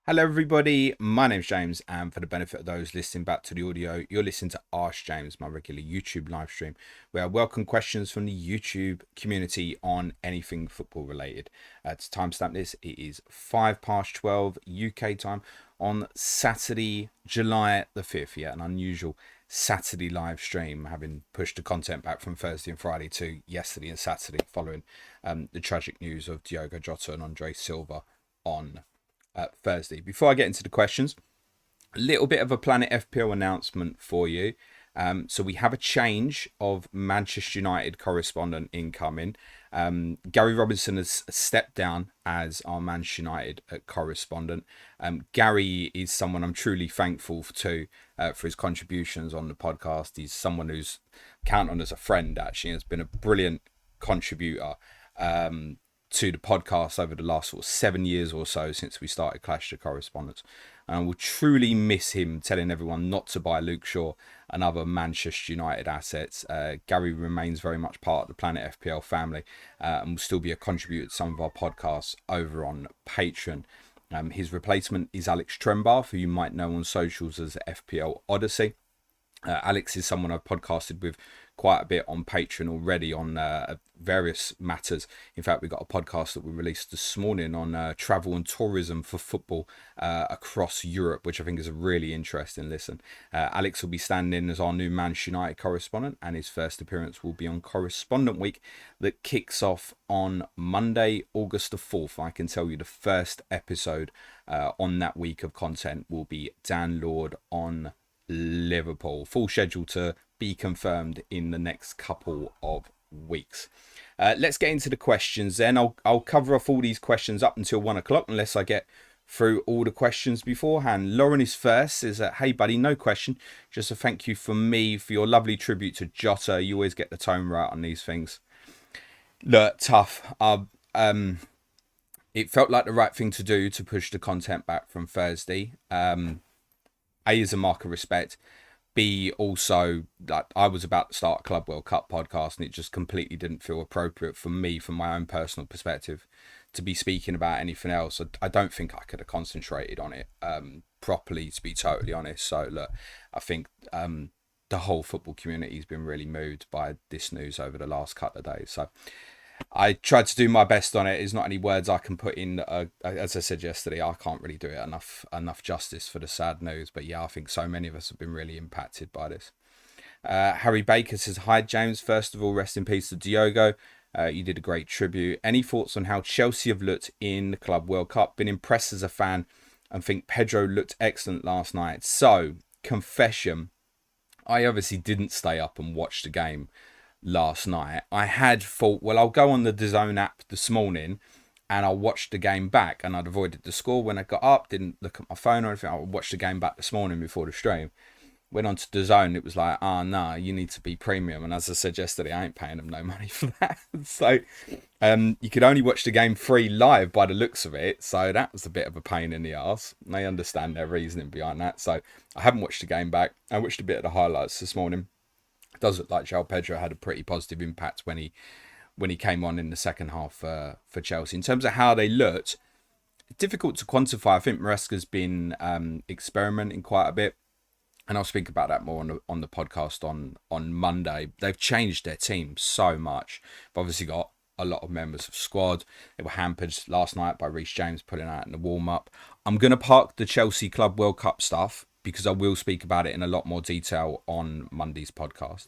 Hello everybody, my name's James, and for the benefit of those listening back to the audio, you're listening to Ask James, my regular YouTube live stream, where I welcome questions from the YouTube community on anything football related. To timestamp this, it is 12:05 UK time on Saturday, July the 5th. Yeah, an unusual Saturday live stream, having pushed the content back from Thursday and Friday to yesterday and Saturday, following the tragic news of Diogo Jota and Andre Silva on Thursday. Before I get into the questions, a little bit of a Planet FPL announcement for you. So we have a change of Manchester United correspondent incoming. Gary Robinson has stepped down as our Manchester United correspondent. Gary is someone I'm truly thankful to for his contributions on the podcast. He's someone who's count on as a friend, actually. Has been a brilliant contributor to the podcast over the last 7 years or so since we started Clash the Correspondents. And we'll truly miss him telling everyone not to buy Luke Shaw and other Manchester United assets. Gary remains very much part of the Planet FPL family and will still be a contributor to some of our podcasts over on Patreon. His replacement is Alex Trembath, who you might know on socials as FPL Odyssey. Alex is someone I've podcasted with quite a bit on Patreon already on various matters. In fact, we got a podcast that we released this morning on travel and tourism for football across Europe, which I think is a really interesting listen. Alex will be standing in as our new Manchester United correspondent, and his first appearance will be on Correspondent Week that kicks off on Monday, August the 4th. I can tell you the first episode on that week of content will be Dan Lord on Liverpool. Full schedule to be confirmed in the next couple of weeks. Let's get into the questions then. I'll cover off all these questions up until 1 o'clock unless I get through all the questions beforehand. Lauren is first, says, hey buddy, no question, just a thank you from me for your lovely tribute to Jota. You always get the tone right on these things. Look, tough. It felt like the right thing to do to push the content back from Thursday. A is a mark of respect. B, also, like, I was about to start a Club World Cup podcast and it just completely didn't feel appropriate for me, from my own personal perspective, to be speaking about anything else. I don't think I could have concentrated on it properly, to be totally honest. So, look, I think the whole football community has been really moved by this news over the last couple of days. So I tried to do my best on it. There's not any words I can put in. As I said yesterday, I can't really do it enough justice for the sad news. But yeah, I think so many of us have been really impacted by this. Harry Baker says, hi James. First of all, rest in peace to Diogo. You did a great tribute. Any thoughts on how Chelsea have looked in the Club World Cup? Been impressed as a fan and think Pedro looked excellent last night. So, confession, I obviously didn't stay up and watch the game last night. I had thought, well, I'll go on the DAZN app this morning and I'll watch the game back, and I'd avoided the score when I got up, didn't look at my phone or anything. I watched the game back this morning before the stream. Went on to DAZN, it was like, no, you need to be premium, and as I said yesterday, I ain't paying them no money for that. So you could only watch the game free live by the looks of it, so that was a bit of a pain in the arse. I understand their reasoning behind that, so I haven't watched the game back. I watched a bit of the highlights this morning. It does look like João Pedro had a pretty positive impact when he came on in the second half for Chelsea. In terms of how they looked, difficult to quantify. I think Maresca's been experimenting quite a bit, and I'll speak about that more on the podcast on Monday. They've changed their team so much. They've obviously got a lot of members of squad. They were hampered last night by Reece James putting out in the warm-up. I'm going to park the Chelsea Club World Cup stuff because I will speak about it in a lot more detail on Monday's podcast.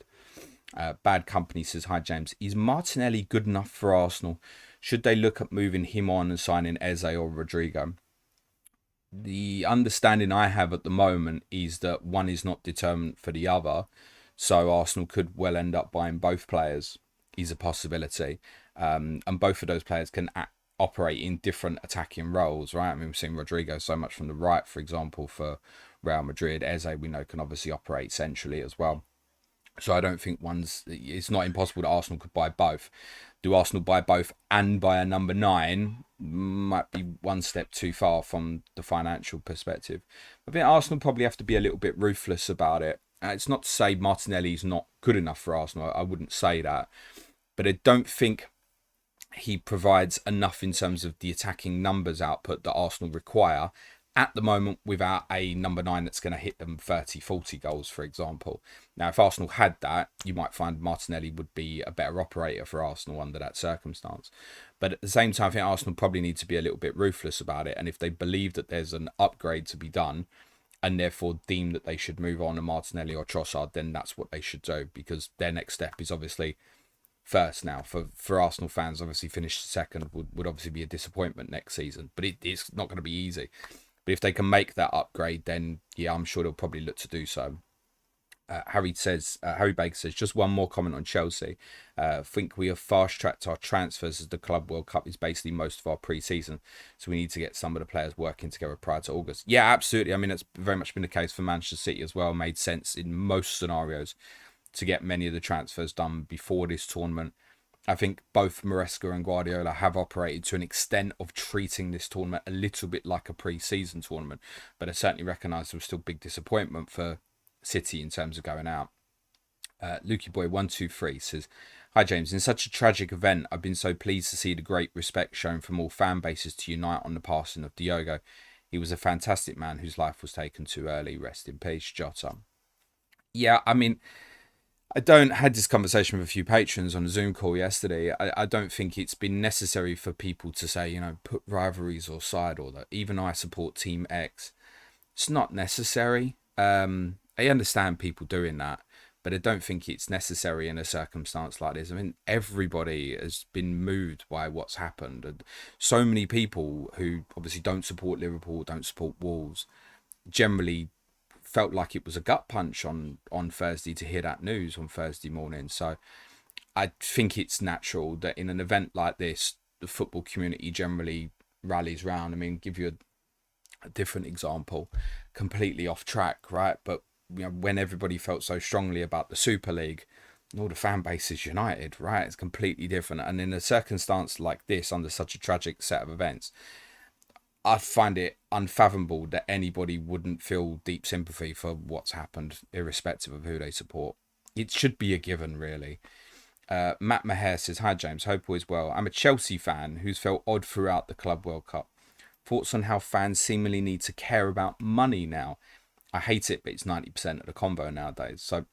Bad Company says, hi James, is Martinelli good enough for Arsenal? Should they look at moving him on and signing Eze or Rodrigo? The understanding I have at the moment is that one is not determined for the other, so Arsenal could well end up buying both players, is a possibility. And both of those players can operate in different attacking roles, right? I mean, we've seen Rodrigo so much from the right, for example, for Real Madrid. Eze, we know, can obviously operate centrally as well. So I don't think it's not impossible that Arsenal could buy both. Do Arsenal buy both and buy a number 9? Might be one step too far from the financial perspective. I think Arsenal probably have to be a little bit ruthless about it. It's not to say Martinelli's not good enough for Arsenal. I wouldn't say that. But I don't think he provides enough in terms of the attacking numbers output that Arsenal require, at the moment without a number 9 that's going to hit them 30, 40 goals, for example. Now, if Arsenal had that, you might find Martinelli would be a better operator for Arsenal under that circumstance. But at the same time, I think Arsenal probably need to be a little bit ruthless about it. And if they believe that there's an upgrade to be done and therefore deem that they should move on to Martinelli or Trossard, then that's what they should do, because their next step is obviously first now. For Arsenal fans, obviously finish second would obviously be a disappointment next season, but it's not going to be easy. But if they can make that upgrade, then yeah, I'm sure they'll probably look to do so. Harry Baker says, just one more comment on Chelsea. Think we have fast-tracked our transfers as the Club World Cup is basically most of our pre-season. So we need to get some of the players working together prior to August. Yeah, absolutely. I mean, it's very much been the case for Manchester City as well. Made sense in most scenarios to get many of the transfers done before this tournament. I think both Maresca and Guardiola have operated to an extent of treating this tournament a little bit like a pre-season tournament. But I certainly recognise there was still big disappointment for City in terms of going out. Lukey Boy 123 says, "Hi James, in such a tragic event, I've been so pleased to see the great respect shown from all fan bases to unite on the passing of Diogo. He was a fantastic man whose life was taken too early. Rest in peace, Jota." Yeah, I mean, had this conversation with a few patrons on a Zoom call yesterday. I don't think it's been necessary for people to say, put rivalries aside, or that even I support Team X. It's not necessary. I understand people doing that, but I don't think it's necessary in a circumstance like this. I mean, everybody has been moved by what's happened. And so many people who obviously don't support Liverpool, don't support Wolves, generally felt like it was a gut punch on Thursday to hear that news on Thursday morning. So I think it's natural that in an event like this, the football community generally rallies round. I mean, give you a different example, completely off track, right? But when everybody felt so strongly about the Super League, all the fan base is united, right? It's completely different. And in a circumstance like this, under such a tragic set of events, I find it unfathomable that anybody wouldn't feel deep sympathy for what's happened, irrespective of who they support. It should be a given, really. Matt Maher says, "Hi James, hope all is well. I'm a Chelsea fan who's felt odd throughout the Club World Cup. Thoughts on how fans seemingly need to care about money now? I hate it, but it's 90% of the convo nowadays." So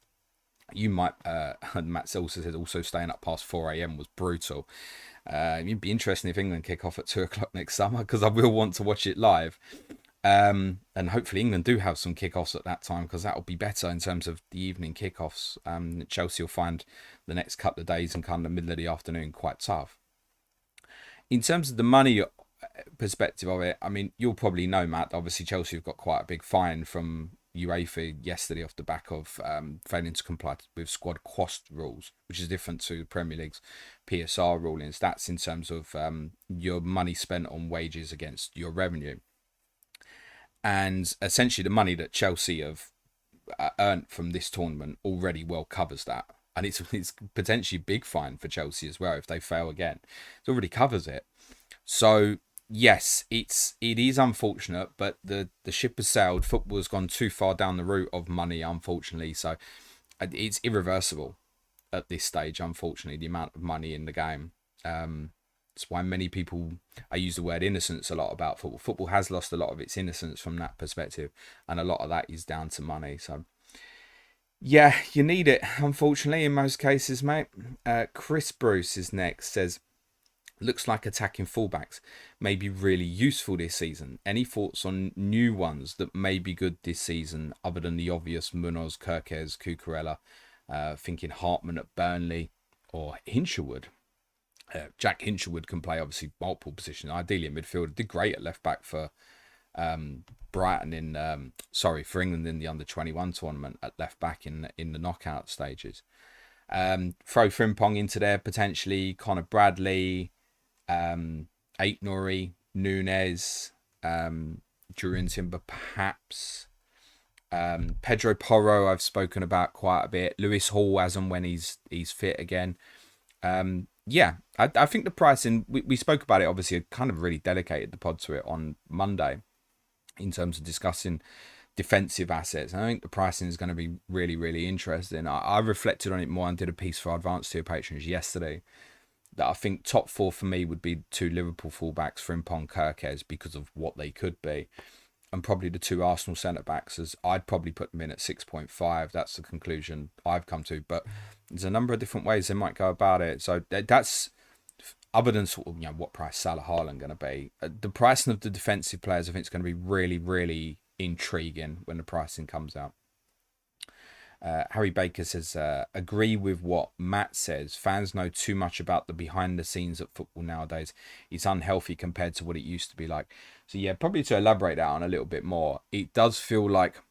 you might, and Matt also says, also staying up past 4 a.m. was brutal. It'd be interesting if England kick off at 2 o'clock next summer, because I will want to watch it live. And hopefully England do have some kickoffs at that time, because that'll be better in terms of the evening kickoffs. Chelsea will find the next couple of days and kind of the middle of the afternoon quite tough. In terms of the money perspective of it, I mean, you'll probably know, Matt, obviously Chelsea have got quite a big fine from UEFA yesterday off the back of failing to comply with squad cost rules, which is different to the Premier League's PSR rulings. That's in terms of your money spent on wages against your revenue. And essentially the money that Chelsea have earned from this tournament already well covers that. And it's potentially a big fine for Chelsea as well if they fail again. It already covers it. So yes, it is unfortunate, but the ship has sailed. Football has gone too far down the route of money, unfortunately. So it's irreversible at this stage, unfortunately, the amount of money in the game. That's why many people, I use the word innocence a lot about football. Football has lost a lot of its innocence from that perspective, and a lot of that is down to money. So yeah, you need it, unfortunately, in most cases, mate. Chris Bruce is next, says, "Looks like attacking fullbacks may be really useful this season. Any thoughts on new ones that may be good this season, other than the obvious Munoz, Kirkes, Cucurella, thinking Hartman at Burnley or Hinshelwood?" Jack Hinshelwood can play, obviously, multiple positions, ideally in midfield. Did great at left back for Brighton for England in the under-21 tournament at left back in the knockout stages. Throw Frimpong into there potentially, Connor Bradley, Aitnori, Nunes, Jurriën Timber perhaps, Pedro Porro I've spoken about quite a bit, Lewis Hall as and when he's fit again. I think the pricing, we spoke about it, obviously I kind of really dedicated the pod to it on Monday in terms of discussing defensive assets. And I think the pricing is going to be really, really interesting. I reflected on it more and did a piece for Advanced Tier patrons yesterday that I think top four for me would be two Liverpool fullbacks, Frimpong, Kirkes, because of what they could be. and probably the two Arsenal centre-backs, as I'd probably put them in at 6.5. That's the conclusion I've come to. But there's a number of different ways they might go about it. So that's, other than sort of, what price Salah Haaland going to be. The pricing of the defensive players, I think, is going to be really, really intriguing when the pricing comes out. Harry Baker says, agree with what Matt says. Fans know too much about the behind the scenes of football nowadays. It's unhealthy compared to what it used to be like. So yeah, probably to elaborate that on a little bit more, it does feel like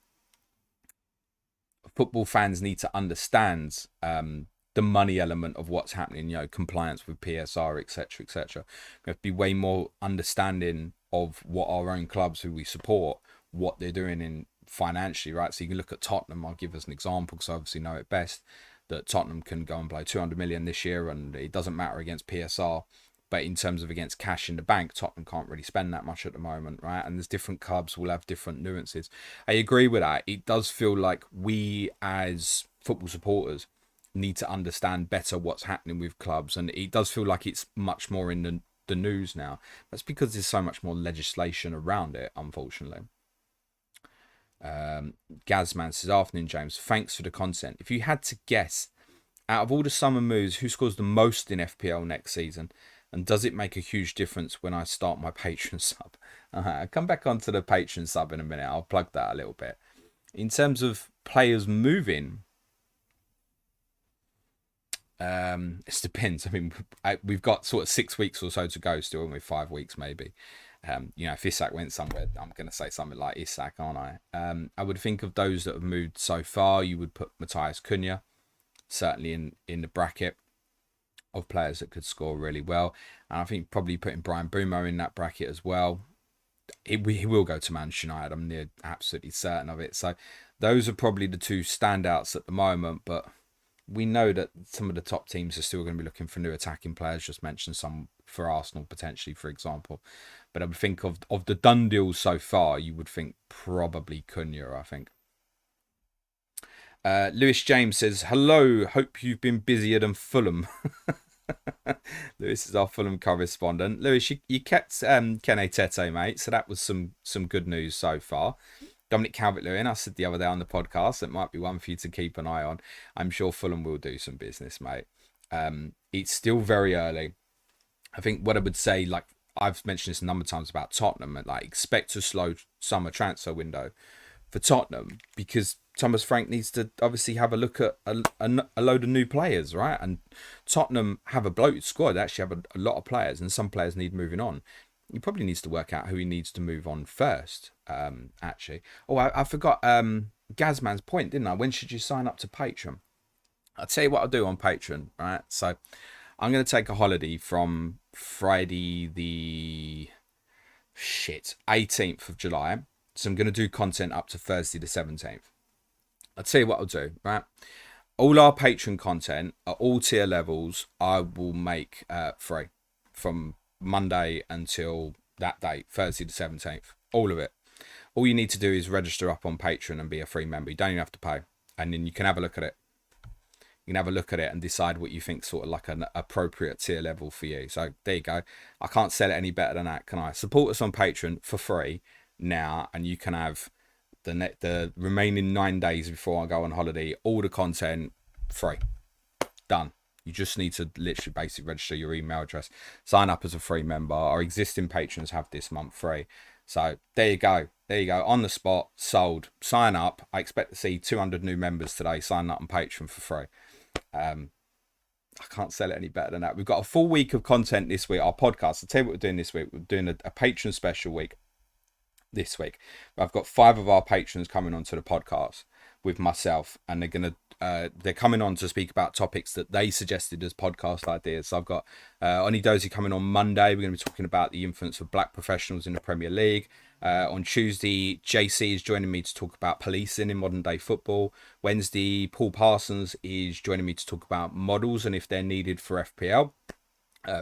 football fans need to understand the money element of what's happening, compliance with PSR, etc., etc. We have to be way more understanding of what our own clubs who we support, what they're doing in financially, right? So you can look at Tottenham. I'll give us an example because I obviously know it best, that Tottenham can go and blow 200 million this year and it doesn't matter against PSR, but in terms of against cash in the bank, Tottenham can't really spend that much at the moment, right? And there's different clubs will have different nuances. I agree with that. It does feel like we as football supporters need to understand better what's happening with clubs, and it does feel like it's much more in the news now. That's because there's so much more legislation around it, unfortunately. Gazman says, afternoon James, thanks for the content. If you had to guess, out of all the summer moves, who scores the most in FPL next season, and does it make a huge difference when I start my Patreon sub? I'll come back onto the Patreon sub in a minute. I'll plug that a little bit. In terms of players moving, it depends. I mean, we've got sort of 6 weeks or so to go still, and with 5 weeks maybe. If Isak went somewhere, I'm going to say something like Isak, aren't I? I would think of those that have moved so far. You would put Matthias Cunha, certainly in the bracket of players that could score really well. And I think probably putting Brian Brumo in that bracket as well. He will go to Manchester United. I'm near absolutely certain of it. So those are probably the two standouts at the moment. But we know that some of the top teams are still going to be looking for new attacking players. Just mentioned some for Arsenal potentially, for example. But I would think of the done deals so far, you would think probably Cunha, I think. Lewis James says, hello, hope you've been busier than Fulham. Lewis is our Fulham correspondent. Lewis, you kept Kene Tete, mate, so that was some good news so far. Dominic Calvert-Lewin, I said the other day on the podcast, that might be one for you to keep an eye on. I'm sure Fulham will do some business, mate. It's still very early. I think what I would say, like I've mentioned this a number of times about Tottenham, like expect a slow summer transfer window for Tottenham, because Thomas Frank needs to obviously have a look at a load of new players, right? And Tottenham have a bloated squad. They actually have a lot of players, and some players need moving on. He probably needs to work out who he needs to move on first, actually. Oh, I forgot Gazman's point, didn't I? When should you sign up to Patreon? I'll tell you what I'll do on Patreon, right? So I'm going to take a holiday from Friday the 18th of July. So I'm going to do content up to Thursday the 17th. I'll tell you what I'll do, right? All our Patreon content at all tier levels, I will make free from Monday until that date, Thursday the 17th. All of it. All you need to do is register up on Patreon and be a free member. You don't even have to pay. And then you can have a look at it. You can have a look at it and decide what you think sort of like an appropriate tier level for you. So there you go. I can't sell it any better than that, can I? Support us on Patreon for free now, and you can have the remaining 9 days before I go on holiday, all the content free. Done. You just need to literally basically register your email address, sign up as a free member. Our existing patrons have this month free. So there you go. There you go. On the spot, sold. Sign up. I expect to see 200 new members today sign up on Patreon for free. I can't sell it any better than that. We've got a full week of content this week. Our podcast. I'll tell you what we're doing this week. We're doing a patron special week this week. I've got 5 of our patrons coming onto the podcast with myself, and they're coming on to speak about topics that they suggested as podcast ideas. So I've got Oni Dozy coming on Monday. We're going to be talking about the influence of black professionals in the Premier League. On Tuesday, JC is joining me to talk about policing in modern day football. Wednesday, Paul Parsons is joining me to talk about models and if they're needed for FPL.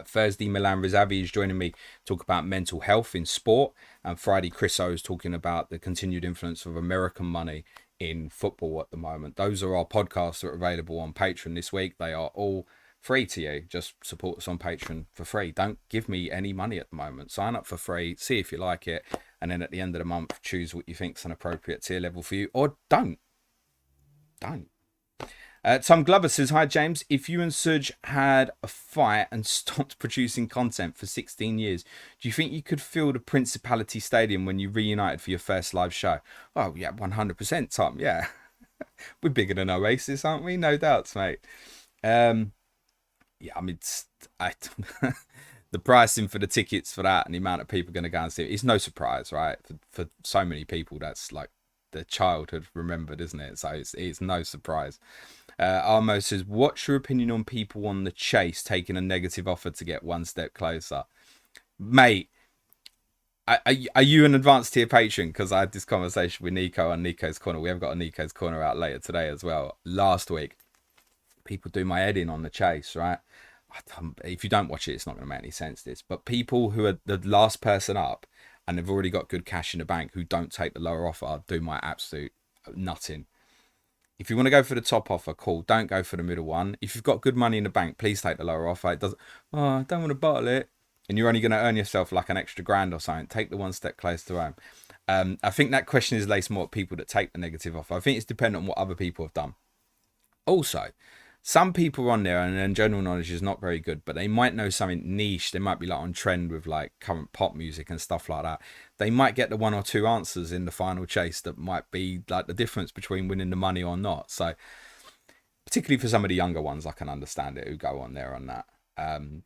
Thursday, Milan Rizavi is joining me to talk about mental health in sport. And Friday, Chris O is talking about the continued influence of American money in football at the moment. Those are our podcasts that are available on Patreon this week. They are all free to you. Just support us on Patreon for free. Don't give me any money at the moment. Sign up for free, see if you like it, and then at the end of the month, choose what you think's an appropriate tier level for you, or don't. Tom Glover says, hi James, if you and Suj had a fight and stopped producing content for 16 years, do you think you could fill the Principality Stadium when you reunited for your first live show? Oh yeah, 100% Tom, yeah. We're bigger than Oasis, aren't we? No doubts, mate. Yeah, I mean, the pricing for the tickets for that and the amount of people going to go and see it, it's no surprise, right? For so many people, that's like the childhood remembered, isn't it? So it's no surprise. Armo says, what's your opinion on people on the chase taking a negative offer to get one step closer? Mate, are you an advanced tier patron? Because I had this conversation with Nico on Nico's Corner. We have got a Nico's Corner out later today as well. Last week, people do my head in on the chase, right? If you don't watch it, it's not going to make any sense, this. But people who are the last person up and they've already got good cash in the bank who don't take the lower offer do my absolute nutting. If you want to go for the top offer, cool. Don't go for the middle one. If you've got good money in the bank, please take the lower offer. It doesn't, I don't want to bottle it. And you're only going to earn yourself like an extra grand or something. Take the one step closer to home. I think that question is laced more at people that take the negative offer. I think it's dependent on what other people have done. Also, some people on there and their general knowledge is not very good, but they might know something niche. They might be like on trend with like current pop music and stuff like that. They might get the one or two answers in the final chase that might be like the difference between winning the money or not. So particularly for some of the younger ones, I can understand it who go on there on that.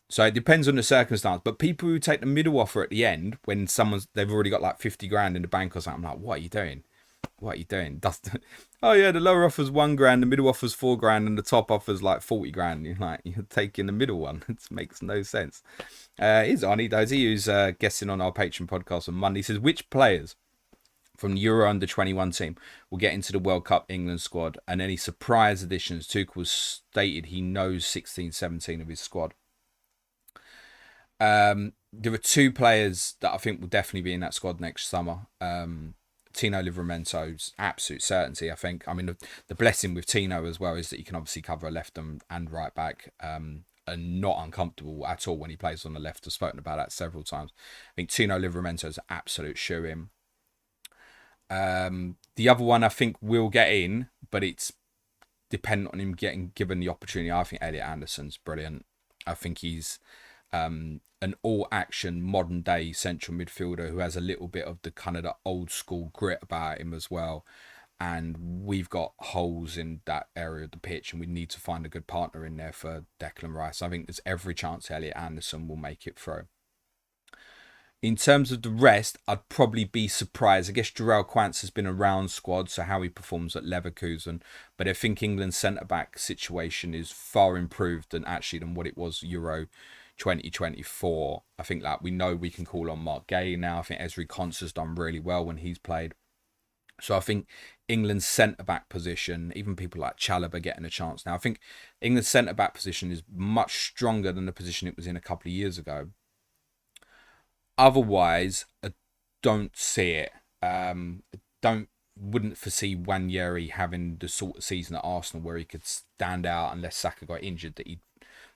So it depends on the circumstance, but people who take the middle offer at the end when they've already got like 50 grand in the bank or something, I'm like, what are you doing? What are you doing? Oh yeah, the lower offer's 1 grand, the middle offer's 4 grand, and the top offer's like 40 grand. You're taking the middle one. It makes no sense. Here's Arnie Dozy, who's guessing on our Patreon podcast on Monday. He says, which players from the Euro Under-21 team will get into the World Cup England squad, and any surprise additions? Tuchel stated he knows 16, 17 of his squad. There are 2 players that I think will definitely be in that squad next summer. Tino Livramento's absolute certainty, I think. I mean, the blessing with Tino as well is that you can obviously cover a left and right back and not uncomfortable at all when he plays on the left. I've spoken about that several times. I think Tino Livramento's an absolute shoe-in. The other one I think will get in, but it's dependent on him getting given the opportunity. I think Elliot Anderson's brilliant. I think he's an all-action, modern-day central midfielder who has a little bit of the kind of the old-school grit about him as well. And we've got holes in that area of the pitch, and we need to find a good partner in there for Declan Rice. I think there's every chance Elliot Anderson will make it through. In terms of the rest, I'd probably be surprised. I guess Jarell Quance has been around squad, so how he performs at Leverkusen. But I think England's centre-back situation is far improved than what it was Euro 2024. I think that we know we can call on Mark Gay now. I think Ezri Konsa's done really well when he's played. So I think England's centre-back position, even people like Chalobah getting a chance now, I think England's centre-back position is much stronger than the position it was in a couple of years ago. Otherwise, I don't see it. Wouldn't foresee Nwaneri having the sort of season at Arsenal where he could stand out unless Saka got injured, that he'd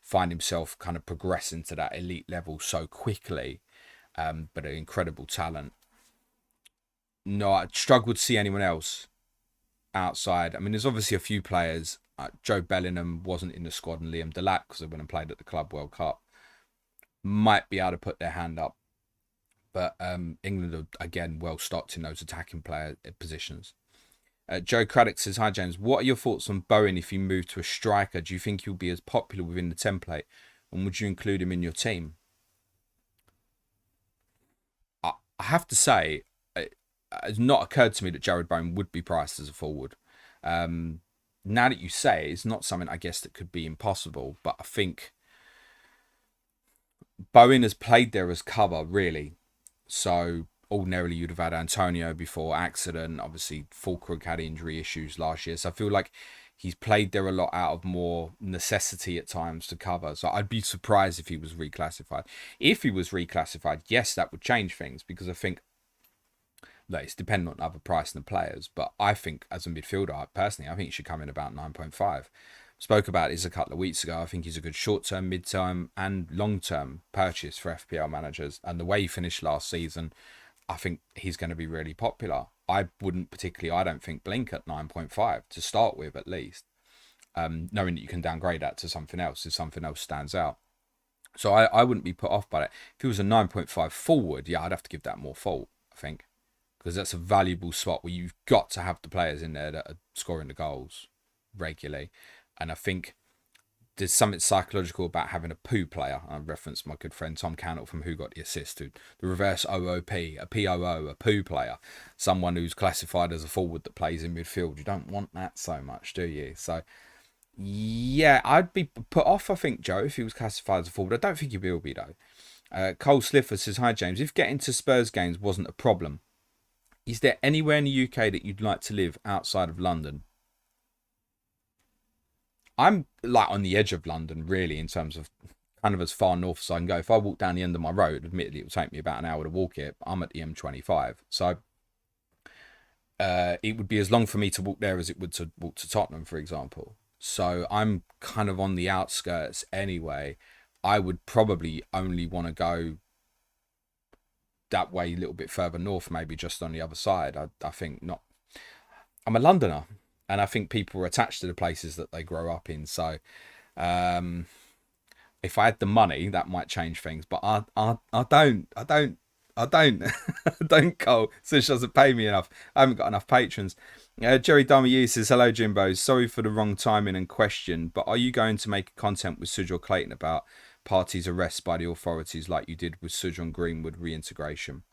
find himself kind of progressing to that elite level so quickly. But an incredible talent. No, I struggle to see anyone else outside. I mean, there's obviously a few players. Joe Bellingham wasn't in the squad, and Liam Delap, because they went and played at the Club World Cup, might be able to put their hand up. But England are, again, well stocked in those attacking player positions. Joe Craddock says, hi James, what are your thoughts on Bowen if he moved to a striker? Do you think he'll be as popular within the template? And would you include him in your team? I have to say, it's not occurred to me that Jared Bowen would be priced as a forward. Now that you say it, it's not something I guess that could be impossible, but I think Bowen has played there as cover, really. So ordinarily you'd have had Antonio before accident. Obviously Fulkrug had injury issues last year. So I feel like he's played there a lot out of more necessity at times to cover. So I'd be surprised if he was reclassified. If he was reclassified, yes, that would change things, because I think that it's dependent on other pricing the players. But I think as a midfielder, personally, I think he should come in about 9.5. Spoke about this a couple of weeks ago. I think he's a good short-term, mid-term and long-term purchase for FPL managers. And the way he finished last season, I think he's going to be really popular. I don't think blink at 9.5 to start with, at least. Knowing that you can downgrade that to something else if something else stands out. So I wouldn't be put off by it. If it was a 9.5 forward, yeah, I'd have to give that more fault, I think. Because that's a valuable spot where you've got to have the players in there that are scoring the goals regularly. And I think there's something psychological about having a poo player. I referenced my good friend Tom Cannell from Who Got the Assist, the reverse OOP, a POO, a poo player, someone who's classified as a forward that plays in midfield. You don't want that so much, do you? So, yeah, I'd be put off, I think, Joe, if he was classified as a forward. I don't think he will be, though. Cole Sliffer says, hi, James. If getting to Spurs games wasn't a problem, is there anywhere in the UK that you'd like to live outside of London? I'm like on the edge of London, really, in terms of kind of as far north as I can go. If I walk down the end of my road, admittedly, it will take me about an hour to walk it. I'm at the M25. So it would be as long for me to walk there as it would to walk to Tottenham, for example. So I'm kind of on the outskirts anyway. I would probably only want to go that way a little bit further north, maybe just on the other side. I think not. I'm a Londoner, and I think people are attached to the places that they grow up in. So if I had the money, that might change things. But I don't. I don't, Cole. Such doesn't pay me enough. I haven't got enough patrons. Jerry Damayu says, hello, Jimbo. Sorry for the wrong timing and question, but are you going to make content with Suj or Clayton about Partey's arrest by the authorities like you did with Suj on Greenwood reintegration?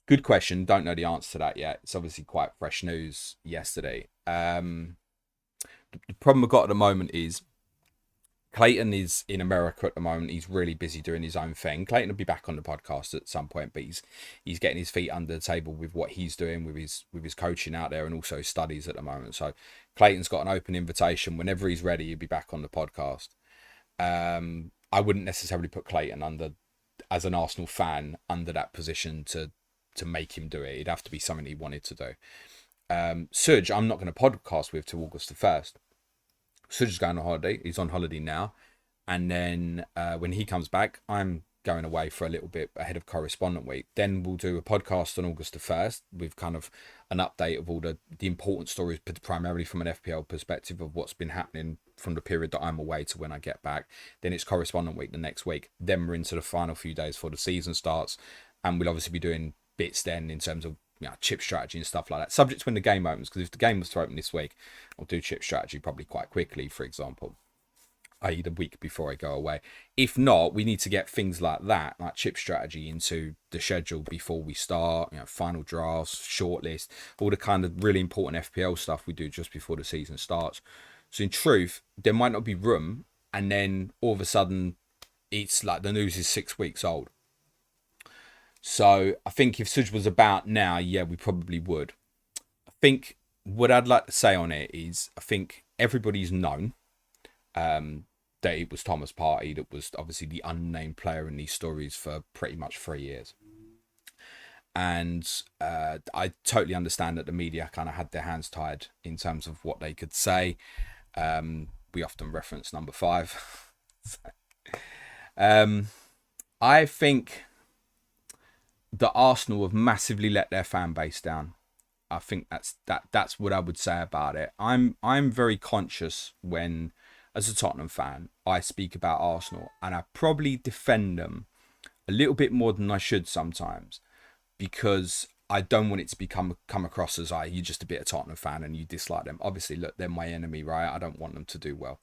Good question. Don't know the answer to that yet. It's obviously quite fresh news yesterday. The problem I've got at the moment is Clayton is in America at the moment. He's really busy doing his own thing. Clayton will be back on the podcast at some point, but he's getting his feet under the table with what he's doing with his coaching out there and also studies at the moment. So Clayton's got an open invitation. Whenever he's ready, he'll be back on the podcast. I wouldn't necessarily put Clayton under, as an Arsenal fan, under that position to make him do it. It'd have to be something he wanted to do. Suj, I'm not going to podcast with till August the 1st. Suj is going on holiday. He's on holiday now. And then when he comes back, I'm going away for a little bit ahead of Correspondent Week. Then we'll do a podcast on August the 1st with kind of an update of all the important stories, primarily from an FPL perspective of what's been happening from the period that I'm away to when I get back. Then it's Correspondent Week the next week. Then we're into the final few days before the season starts. And we'll obviously be doing bits then in terms of chip strategy and stuff like that, subject to when the game opens, because if the game was to open this week, I'll do chip strategy probably quite quickly, for example, i.e. the week before I go away. If not, we need to get things like that, like chip strategy, into the schedule before we start, final drafts, shortlist, all the kind of really important FPL stuff we do just before the season starts. So in truth, there might not be room, and then all of a sudden it's like the news is 6 weeks old. So I think if Suj was about now, yeah, we probably would. I think what I'd like to say on it is I think everybody's known that it was Thomas Partey that was obviously the unnamed player in these stories for pretty much 3 years. And I totally understand that the media kind of had their hands tied in terms of what they could say. We often reference number 5. I think that Arsenal have massively let their fan base down. I think that's what I would say about it. I'm very conscious when, as a Tottenham fan, I speak about Arsenal, and I probably defend them a little bit more than I should sometimes, because I don't want it to come across as you're just a bit of Tottenham fan and you dislike them. Obviously, look, they're my enemy, right? I don't want them to do well.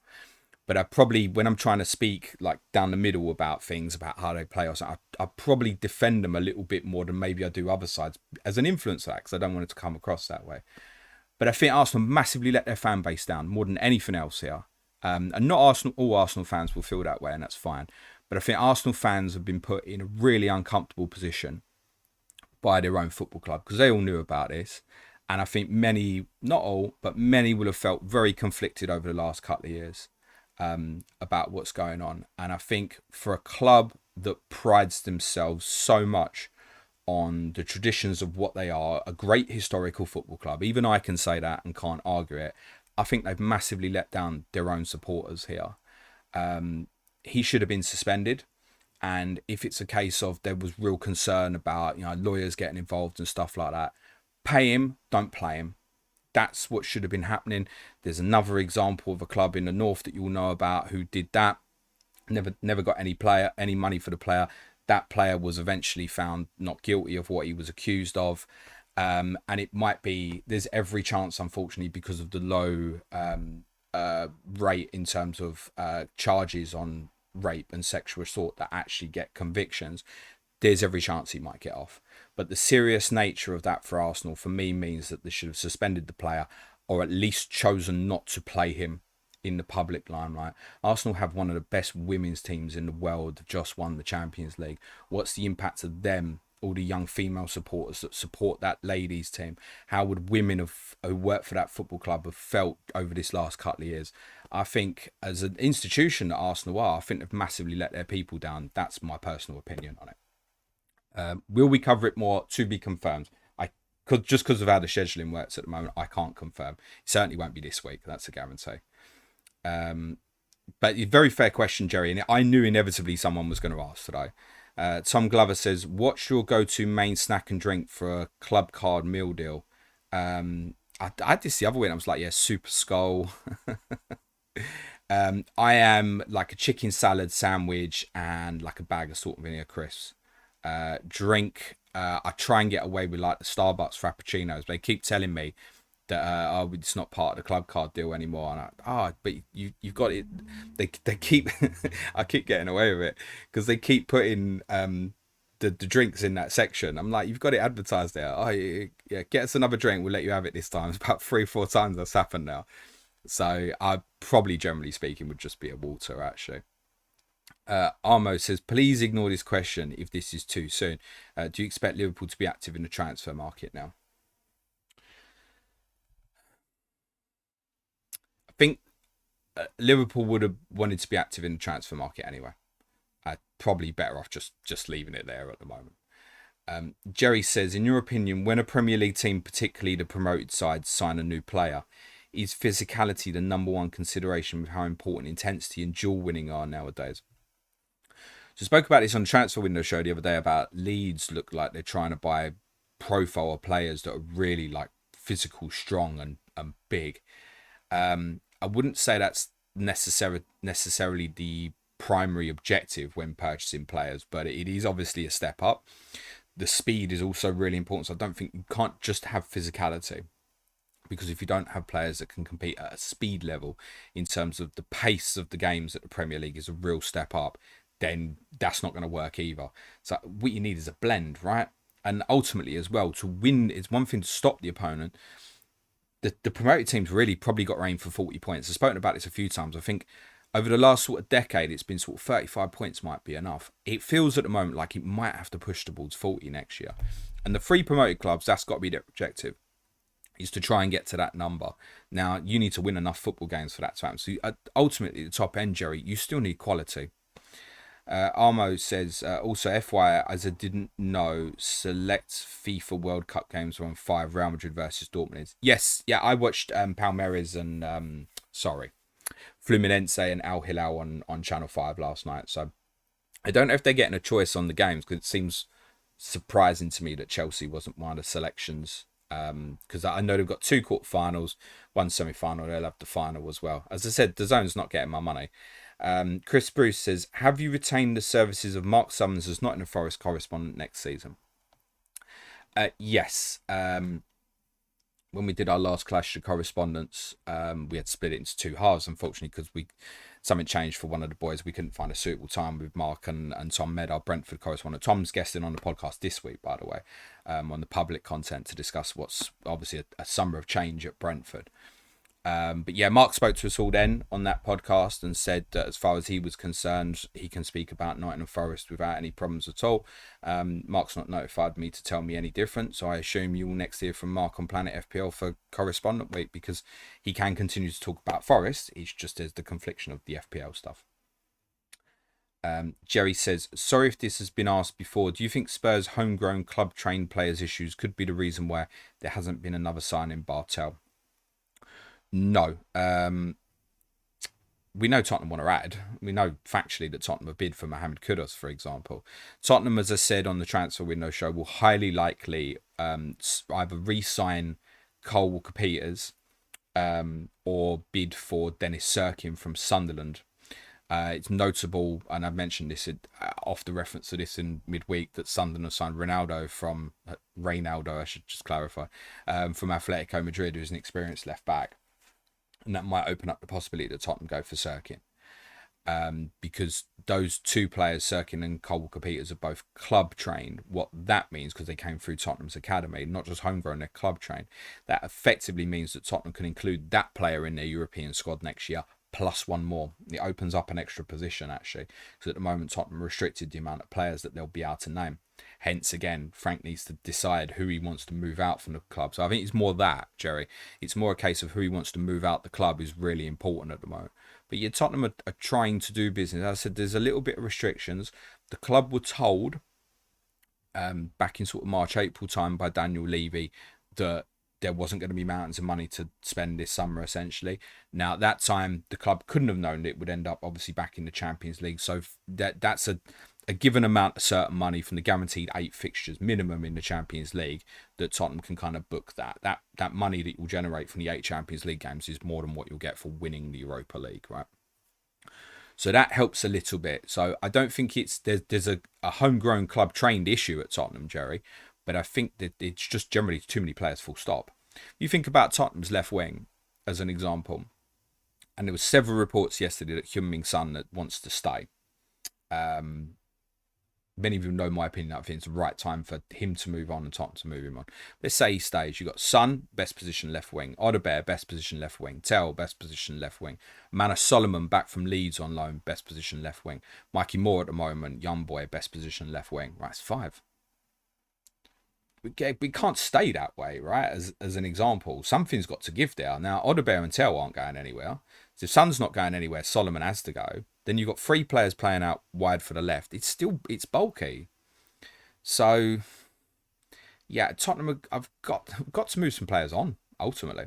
But I probably, when I'm trying to speak like down the middle about things, about how they play or something, I probably defend them a little bit more than maybe I do other sides as an influencer, because I don't want it to come across that way. But I think Arsenal massively let their fan base down more than anything else here. And not all Arsenal fans will feel that way, and that's fine. But I think Arsenal fans have been put in a really uncomfortable position by their own football club, because they all knew about this. And I think many, not all, but many will have felt very conflicted over the last couple of years about what's going on. And I think for a club that prides themselves so much on the traditions of what they are, a great historical football club, even I can say that and can't argue it, I think they've massively let down their own supporters here. He should have been suspended. And if it's a case of there was real concern about, lawyers getting involved and stuff like that, pay him, don't play him. That's what should have been happening. There's another example of a club in the north that you'll know about who did that. Never got any money for the player. That player was eventually found not guilty of what he was accused of. And it might be, there's every chance, unfortunately, because of the low rate in terms of charges on rape and sexual assault that actually get convictions, there's every chance he might get off. But the serious nature of that for Arsenal, for me, means that they should have suspended the player, or at least chosen not to play him in the public limelight. Arsenal have one of the best women's teams in the world, just won the Champions League. What's the impact of them, all the young female supporters that support that ladies team? How would women who work for that football club have felt over this last couple of years? I think as an institution that Arsenal are, I think they've massively let their people down. That's my personal opinion on it. Will we cover it more? To be confirmed. Just because of how the scheduling works at the moment, I can't confirm. It certainly won't be this week. That's a guarantee. But a very fair question, Jerry, and I knew inevitably someone was going to ask today. Tom Glover says, what's your go-to main snack and drink for a club card meal deal? I had this the other way, and I was like, yeah, Super Skull. I am like a chicken salad sandwich and like a bag of salt and vinegar crisps. Drink, I try and get away with like the Starbucks Frappuccinos. They keep telling me that it's not part of the club card deal anymore, and but you've got it. They keep I keep getting away with it because they keep putting the drinks in that section. I'm like, you've got it advertised there. Yeah, get us another drink, we'll let you have it this time. It's about 3-4 times that's happened now. So I probably, generally speaking, would just be a water actually. Armo says, please ignore this question if this is too soon. Do you expect Liverpool to be active in the transfer market now? I think Liverpool would have wanted to be active in the transfer market anyway. Probably better off just leaving it there at the moment. Jerry says, in your opinion, when a Premier League team, particularly the promoted side, sign a new player, is physicality the number one consideration with how important intensity and duel winning are nowadays? So I spoke about this on the transfer window show the other day about Leeds look like they're trying to buy profile players that are really like physical, strong and big. I wouldn't say that's necessarily the primary objective when purchasing players, but it is obviously a step up. The speed is also really important. So I don't think you can't just have physicality, because if you don't have players that can compete at a speed level in terms of the pace of the games that the Premier League is a real step up, then that's not going to work either. So what you need is a blend, right? And ultimately as well, to win, it's one thing to stop the opponent. The promoted teams really probably got to aim for 40 points. I've spoken about this a few times. I think over the last sort of decade, it's been sort of 35 points might be enough. It feels at the moment like it might have to push towards 40 next year. And the 3 promoted clubs, that's got to be their objective, is to try and get to that number. Now, you need to win enough football games for that to happen. So ultimately, the top end, Jerry, you still need quality. Armo says, also FYI, as I didn't know, select FIFA World Cup games were on 5, Real Madrid versus Dortmund. Yes, yeah, I watched Palmeiras and, Fluminense and Al Hilal on Channel 5 last night. So I don't know if they're getting a choice on the games, because it seems surprising to me that Chelsea wasn't one of the selections. Because I know they've got 2 quarterfinals, 1 semi-final, they'll have the final as well. As I said, DAZN's not getting my money. Chris Bruce says, have you retained the services of Mark Summers as Nottingham Forest correspondent next season? Yes. When we did our last Clash of Correspondence, we had to split it into 2 halves, unfortunately, because something changed for one of the boys. We couldn't find a suitable time with Mark and Tom Med, our Brentford correspondent. Tom's guesting on the podcast this week, by the way, on the public content to discuss what's obviously a summer of change at Brentford. But yeah, Mark spoke to us all then on that podcast and said that as far as he was concerned, he can speak about Nottingham Forest without any problems at all. Mark's not notified me to tell me any different, so I assume you will next hear from Mark on Planet FPL for Correspondent Week, because he can continue to talk about Forest. It's just as the confliction of the FPL stuff. Jerry says, sorry if this has been asked before, do you think Spurs' homegrown club-trained players' issues could be the reason why there hasn't been another sign in Bartel? No. we know Tottenham want to add. We know factually that Tottenham have bid for Mohamed Kudus, for example. Tottenham, as I said on the transfer window show, will highly likely either re-sign Cole Walker-Peters or bid for Dennis Serkin from Sunderland. It's notable, and I've mentioned this off the reference to this in midweek, that Sunderland have signed Reynaldo, I should just clarify, from Atletico Madrid, who's an experienced left back. And that might open up the possibility that Tottenham go for Serkin. Because those two players, Serkin and Cole Walker-Peters, are both club trained. What that means, because they came through Tottenham's academy, not just homegrown, they're club trained. That effectively means that Tottenham can include that player in their European squad next year, plus one more. It opens up an extra position, actually, because at the moment Tottenham restricted the amount of players that they'll be able to name. Hence, again, Frank needs to decide who he wants to move out from the club. So I think it's more that, Jerry. It's more a case of who he wants to move out the club is really important at the moment. But yeah, Tottenham are trying to do business. As I said, there's a little bit of restrictions. The club were told back in sort of March, April time by Daniel Levy that there wasn't going to be mountains of money to spend this summer, essentially. Now, at that time, the club couldn't have known it would end up, obviously, back in the Champions League. So that's a given amount of certain money from the guaranteed 8 fixtures minimum in the Champions League that Tottenham can kind of book that. That money that you'll generate from the 8 Champions League games is more than what you'll get for winning the Europa League, right? So that helps a little bit. So I don't think there's a homegrown club trained issue at Tottenham, Jerry, but I think that it's just generally too many players, full stop. You think about Tottenham's left wing as an example, and there were several reports yesterday that Heung-min Son that wants to stay. Many of you know my opinion. I think it's the right time for him to move on and Tottenham to move him on. Let's say he stays. You've got Son, best position left wing. Odebear, best position left wing. Tell, best position left wing. Manor Solomon, back from Leeds on loan, best position left wing. Mikey Moore at the moment, young boy, best position left wing. Right, it's 5. We can't stay that way, right? As an example, something's got to give there. Now, Odebear and Tell aren't going anywhere. So if Son's not going anywhere, Solomon has to go. Then you've got 3 players playing out wide for the left. It's bulky. So, yeah, Tottenham have got to move some players on, ultimately.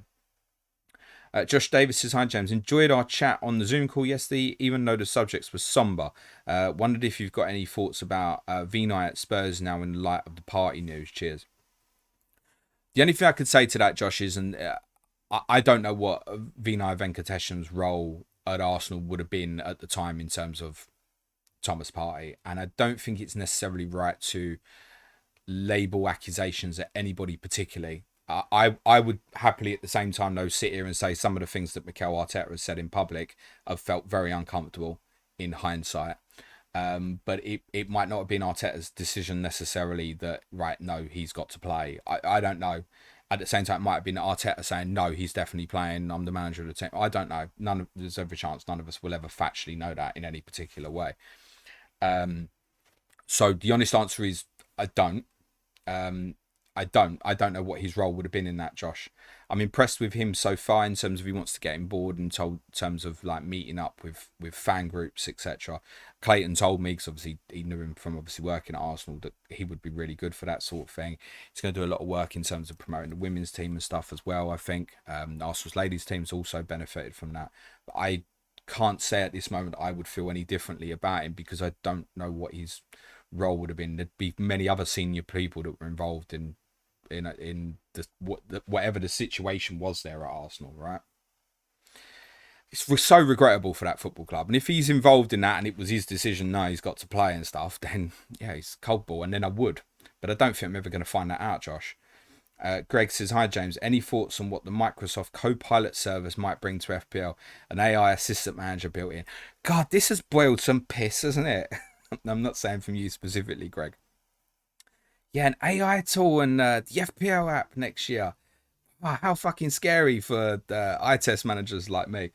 Josh Davis says, hi, James. Enjoyed our chat on the Zoom call yesterday, even though the subjects were sombre. Wondered if you've got any thoughts about Vinay at Spurs now in light of the Partey news. Cheers. The only thing I could say to that, Josh, is, and I don't know what Vinay Venkatesham's role at Arsenal would have been at the time in terms of Thomas Partey, and I don't think it's necessarily right to label accusations at anybody particularly. I would happily at the same time though sit here and say some of the things that Mikel Arteta has said in public have felt very uncomfortable in hindsight. But it might not have been Arteta's decision necessarily that, right, no, he's got to play. I don't know. At the same time, it might have been Arteta saying, no, he's definitely playing. I'm the manager of the team. I don't know. There's every chance none of us will ever factually know that in any particular way. So the honest answer is I don't. I don't know what his role would have been in that, Josh. I'm impressed with him so far in terms of he wants to get him board and in terms of like meeting up with fan groups, etc. Clayton told me, because obviously he knew him from obviously working at Arsenal, that he would be really good for that sort of thing. He's going to do a lot of work in terms of promoting the women's team and stuff as well, I think. Arsenal's ladies team's also benefited from that. But I can't say at this moment I would feel any differently about him because I don't know what his role would have been. There'd be many other senior people that were involved in whatever the situation was there at Arsenal, right? It's so regrettable for that football club. And if he's involved in that and it was his decision, no, he's got to play and stuff, then yeah, he's cold ball. And then I would. But I don't think I'm ever going to find that out, Josh. Greg says, hi, James. Any thoughts on what the Microsoft Copilot service might bring to FPL? An AI assistant manager built in. God, this has boiled some piss, hasn't it? I'm not saying from you specifically, Greg. Yeah, an AI tool and the FPL app next year. Wow, how fucking scary for eye test managers like me.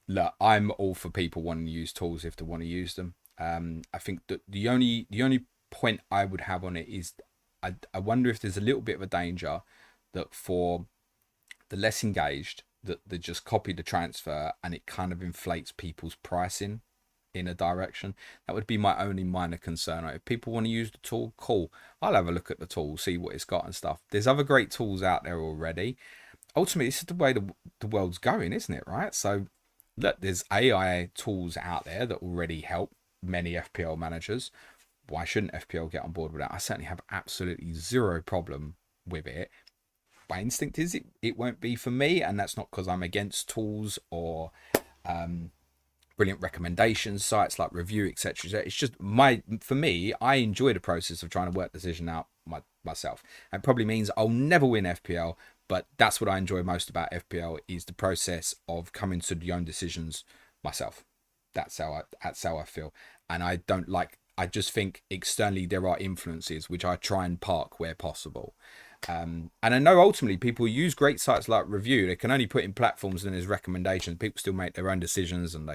Look, I'm all for people wanting to use tools if they want to use them. I think that the only point I would have on it is I wonder if there's a little bit of a danger that for the less engaged that they just copy the transfer and it kind of inflates people's pricing in a direction. That would be my only minor concern. If people want to use the tool, cool. I'll have a look at the tool, see what it's got and stuff. There's other great tools out there already. Ultimately, this is the way the world's going, isn't it? Right? So look, there's AI tools out there that already help many FPL managers. Why shouldn't FPL get on board with that? I certainly have absolutely zero problem with it. My instinct is it won't be for me, and that's not because I'm against tools or brilliant recommendation sites like Review, etc. It's just for me, I enjoy the process of trying to work the decision out myself. It probably means I'll never win FPL, but that's what I enjoy most about FPL is the process of coming to the own decisions myself. That's how I feel, and I just think externally there are influences which I try and park where possible. And I know ultimately people use great sites like Review. They can only put in platforms and there's recommendations. People still make their own decisions and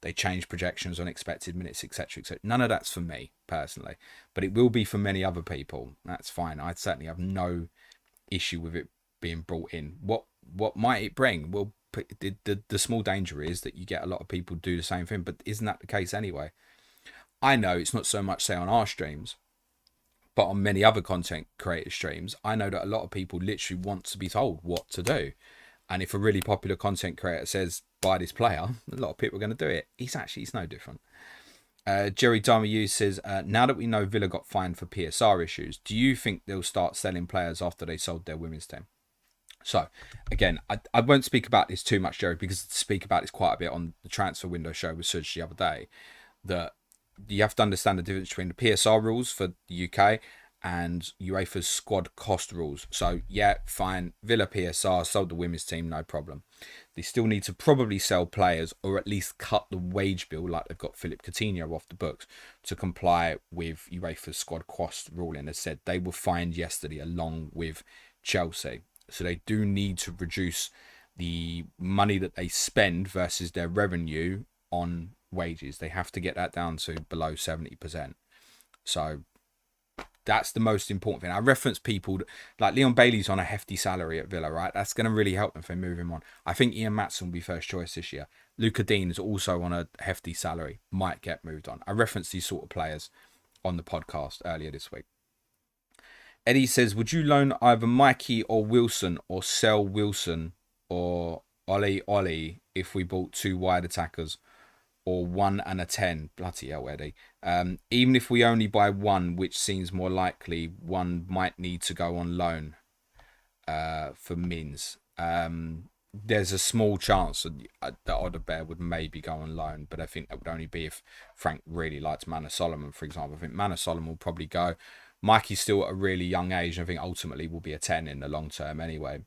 they change projections on expected minutes, etc., etc. None of that's for me personally, but it will be for many other people. That's fine. I certainly have no issue with it being brought in. What might it bring? Well, the small danger is that you get a lot of people do the same thing, but isn't that the case anyway? I know it's not so much say on our streams, but on many other content creator streams, I know that a lot of people literally want to be told what to do. And if a really popular content creator says, buy this player, a lot of people are going to do it. It's no different. Jerry Darmy says, now that we know Villa got fined for PSR issues, do you think they'll start selling players after they sold their women's team? So, again, I won't speak about this too much, Jerry, because to speak about this quite a bit on the transfer window show with Suj the other day, that you have to understand the difference between the PSR rules for the UK and UEFA's squad cost rules. So, yeah, fine. Villa PSR sold the women's team, no problem. They still need to probably sell players or at least cut the wage bill like they've got Philip Coutinho off the books to comply with UEFA's squad cost ruling. As said, they were fined yesterday along with Chelsea. So they do need to reduce the money that they spend versus their revenue on wages. They have to get that down to below 70%. So that's the most important thing. I reference people like Leon Bailey's on a hefty salary at Villa, right? That's going to really help them if they move him on. I think Ian Maatson will be first choice this year. Luca Dean is also on a hefty salary, might get moved on. I referenced these sort of players on the podcast earlier this week. Eddie says, would you loan either Mikey or Wilson or sell Wilson or Ollie if we bought two wide attackers or 1 and a 10? Bloody hell, Eddie. Even if we only buy one, which seems more likely, one might need to go on loan for Mins. There's a small chance that Odebear would maybe go on loan, but I think that would only be if Frank really likes Manor Solomon, for example. I think Manor Solomon will probably go. Mikey's still at a really young age, and I think ultimately will be a 10 in the long term anyway.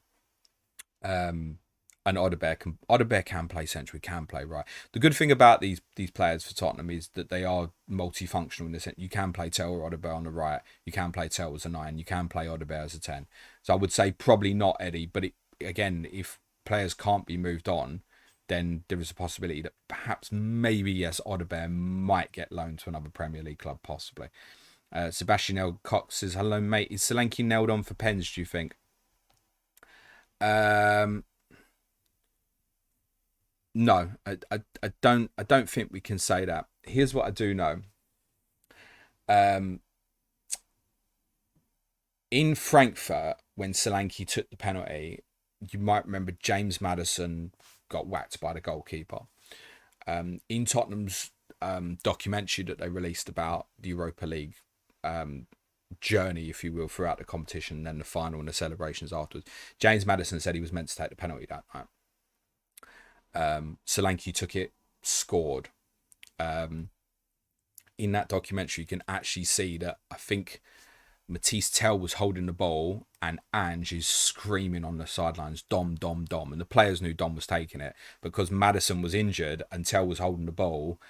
And Odebear can play central, can play right. The good thing about these players for Tottenham is that they are multifunctional in the sense you can play Tell or Odebear on the right, you can play Tell as a 9, you can play Odebear as a 10. So I would say probably not Eddie, but again, if players can't be moved on, then there is a possibility that perhaps maybe yes, Odebear might get loaned to another Premier League club possibly. Sebastian L. Cox says, hello mate, is Solanke nailed on for pens, do you think? No, I don't think we can say that. Here's what I do know. In Frankfurt, when Solanke took the penalty, you might remember James Maddison got whacked by the goalkeeper. In Tottenham's documentary that they released about the Europa League journey, if you will, throughout the competition, and then the final and the celebrations afterwards, James Maddison said he was meant to take the penalty that night. Solanke took it, scored. In that documentary, you can actually see that I think Matisse Tell was holding the ball and Ange is screaming on the sidelines, Dom, Dom, Dom. And the players knew Dom was taking it because Maddison was injured and Tell was holding the ball.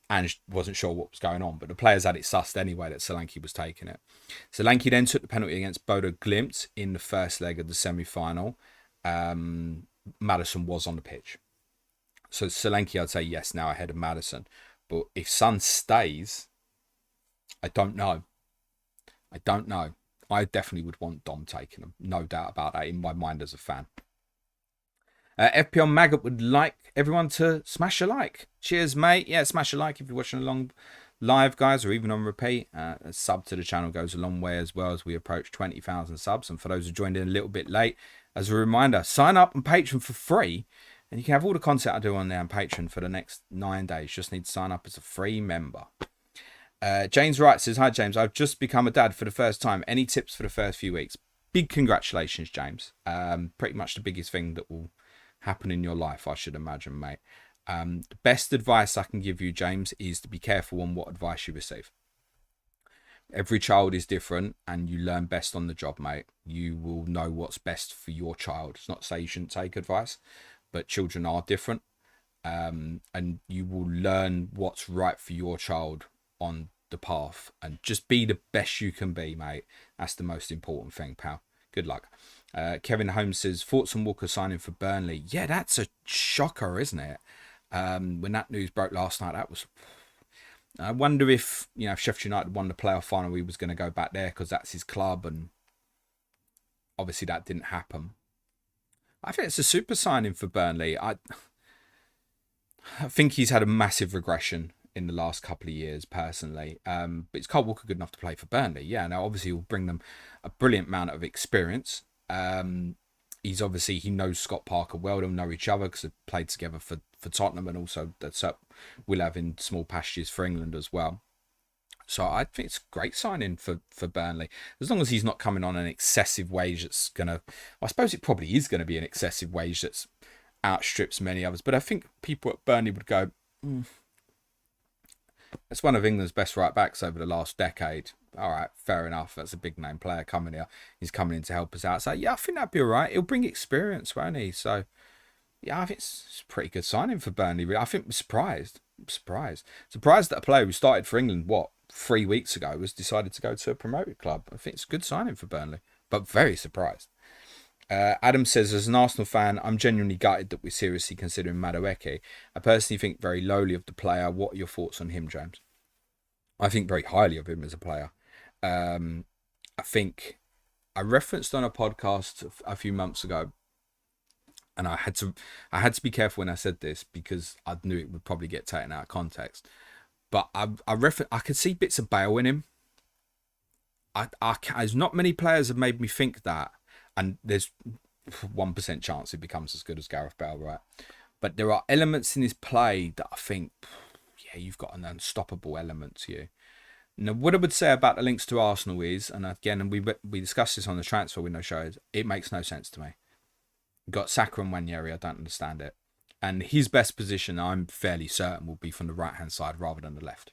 Ange wasn't sure what was going on, but the players had it sussed anyway that Solanke was taking it. Solanke then took the penalty against Bodo Glimt in the first leg of the semi-final. Maddison was on the pitch. So Solanke, I'd say yes, now ahead of Maddison. But if Son stays, I don't know. I definitely would want Dom taking him. No doubt about that in my mind as a fan. FPL Maggot would like everyone to smash a like. Cheers, mate. Yeah, smash a like if you're watching along live, guys, or even on repeat. A sub to the channel goes a long way as well as we approach 20,000 subs. And for those who joined in a little bit late, as a reminder, sign up on Patreon for free. And you can have all the content I do on there on Patreon for the next 9 days. Just need to sign up as a free member. James Wright says, hi, James. I've just become a dad for the first time. Any tips for the first few weeks? Big congratulations, James. Pretty much the biggest thing that will happen in your life, I should imagine, mate. The best advice I can give you, James, is to be careful on what advice you receive. Every child is different and you learn best on the job, mate. You will know what's best for your child. It's not to say you shouldn't take advice, but children are different. And you will learn what's right for your child on the path, and just be the best you can be, mate. That's the most important thing, pal. Good luck. Kevin Holmes says, thoughts on Walker signing for Burnley? Yeah, that's a shocker, isn't it? When that news broke last night, that was... I wonder if, if Sheffield United won the playoff final, he was going to go back there because that's his club, and obviously that didn't happen. I think it's a super signing for Burnley. I think he's had a massive regression in the last couple of years, personally. But is Kyle Walker good enough to play for Burnley? Yeah, now obviously he'll bring them a brilliant amount of experience. He knows Scott Parker well. They'll know each other because they've played together for Tottenham, and also that's will have in small packages for England as well. So I think it's a great signing for Burnley, as long as he's not coming on an excessive wage that's gonna... I suppose it probably is going to be an excessive wage that's outstrips many others. But I think people at Burnley would go, that's one of England's best right backs over the last decade. All right, fair enough. That's a big name player coming here. He's coming in to help us out. So yeah, I think that'd be all right. He'll bring experience, won't he? So yeah, I think it's a pretty good signing for Burnley. I think we're surprised. Surprised that a player who started for England 3 weeks ago was decided to go to a promoted club. I think it's a good signing for Burnley, but very surprised. Adam says, as an Arsenal fan, I'm genuinely gutted that we're seriously considering Madueke. I personally think very lowly of the player. What are your thoughts on him, James? I think very highly of him as a player. I think I referenced on a podcast a few months ago, and I had to be careful when I said this because I knew it would probably get taken out of context. But I could see bits of Bale in him. There's not many players have made me think that. And there's 1% chance he becomes as good as Gareth Bale, right? But there are elements in his play that I think, yeah, you've got an unstoppable element to you. Now, what I would say about the links to Arsenal is, and again, and we discussed this on the transfer window shows, it makes no sense to me. You've got Saka and Nwaneri, I don't understand it. And his best position, I'm fairly certain, will be from the right-hand side rather than the left.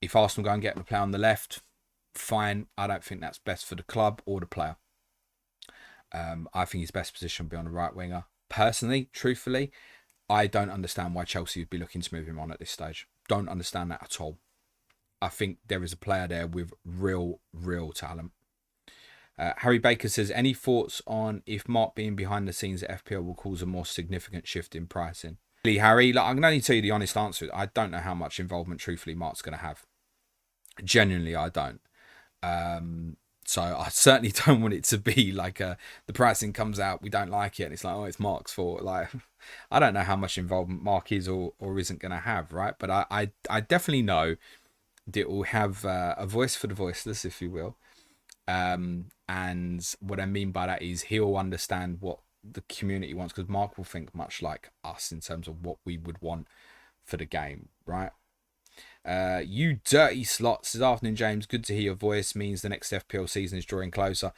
If Arsenal go and get him to play on the left, fine. I don't think that's best for the club or the player. I think his best position would be on the right winger. Personally, truthfully, I don't understand why Chelsea would be looking to move him on at this stage. Don't understand that at all. I think there is a player there with real talent. Harry Baker says, any thoughts on if Mark being behind the scenes at FPL will cause a more significant shift in pricing? Harry, I'm going to only tell you the honest answer. I don't know how much involvement, truthfully, Mark's going to have. Genuinely, I don't. So I certainly don't want it to be like the pricing comes out, we don't like it, and it's like, oh, it's Mark's fault. Like, I don't know how much involvement Mark is or isn't going to have, right? But I definitely know that it will have a voice for the voiceless, if you will. And what I mean by that is he'll understand what the community wants, because Mark will think much like us in terms of what we would want for the game, right? You dirty slots. This afternoon, James. Good to hear your voice. Means the next FPL season is drawing closer.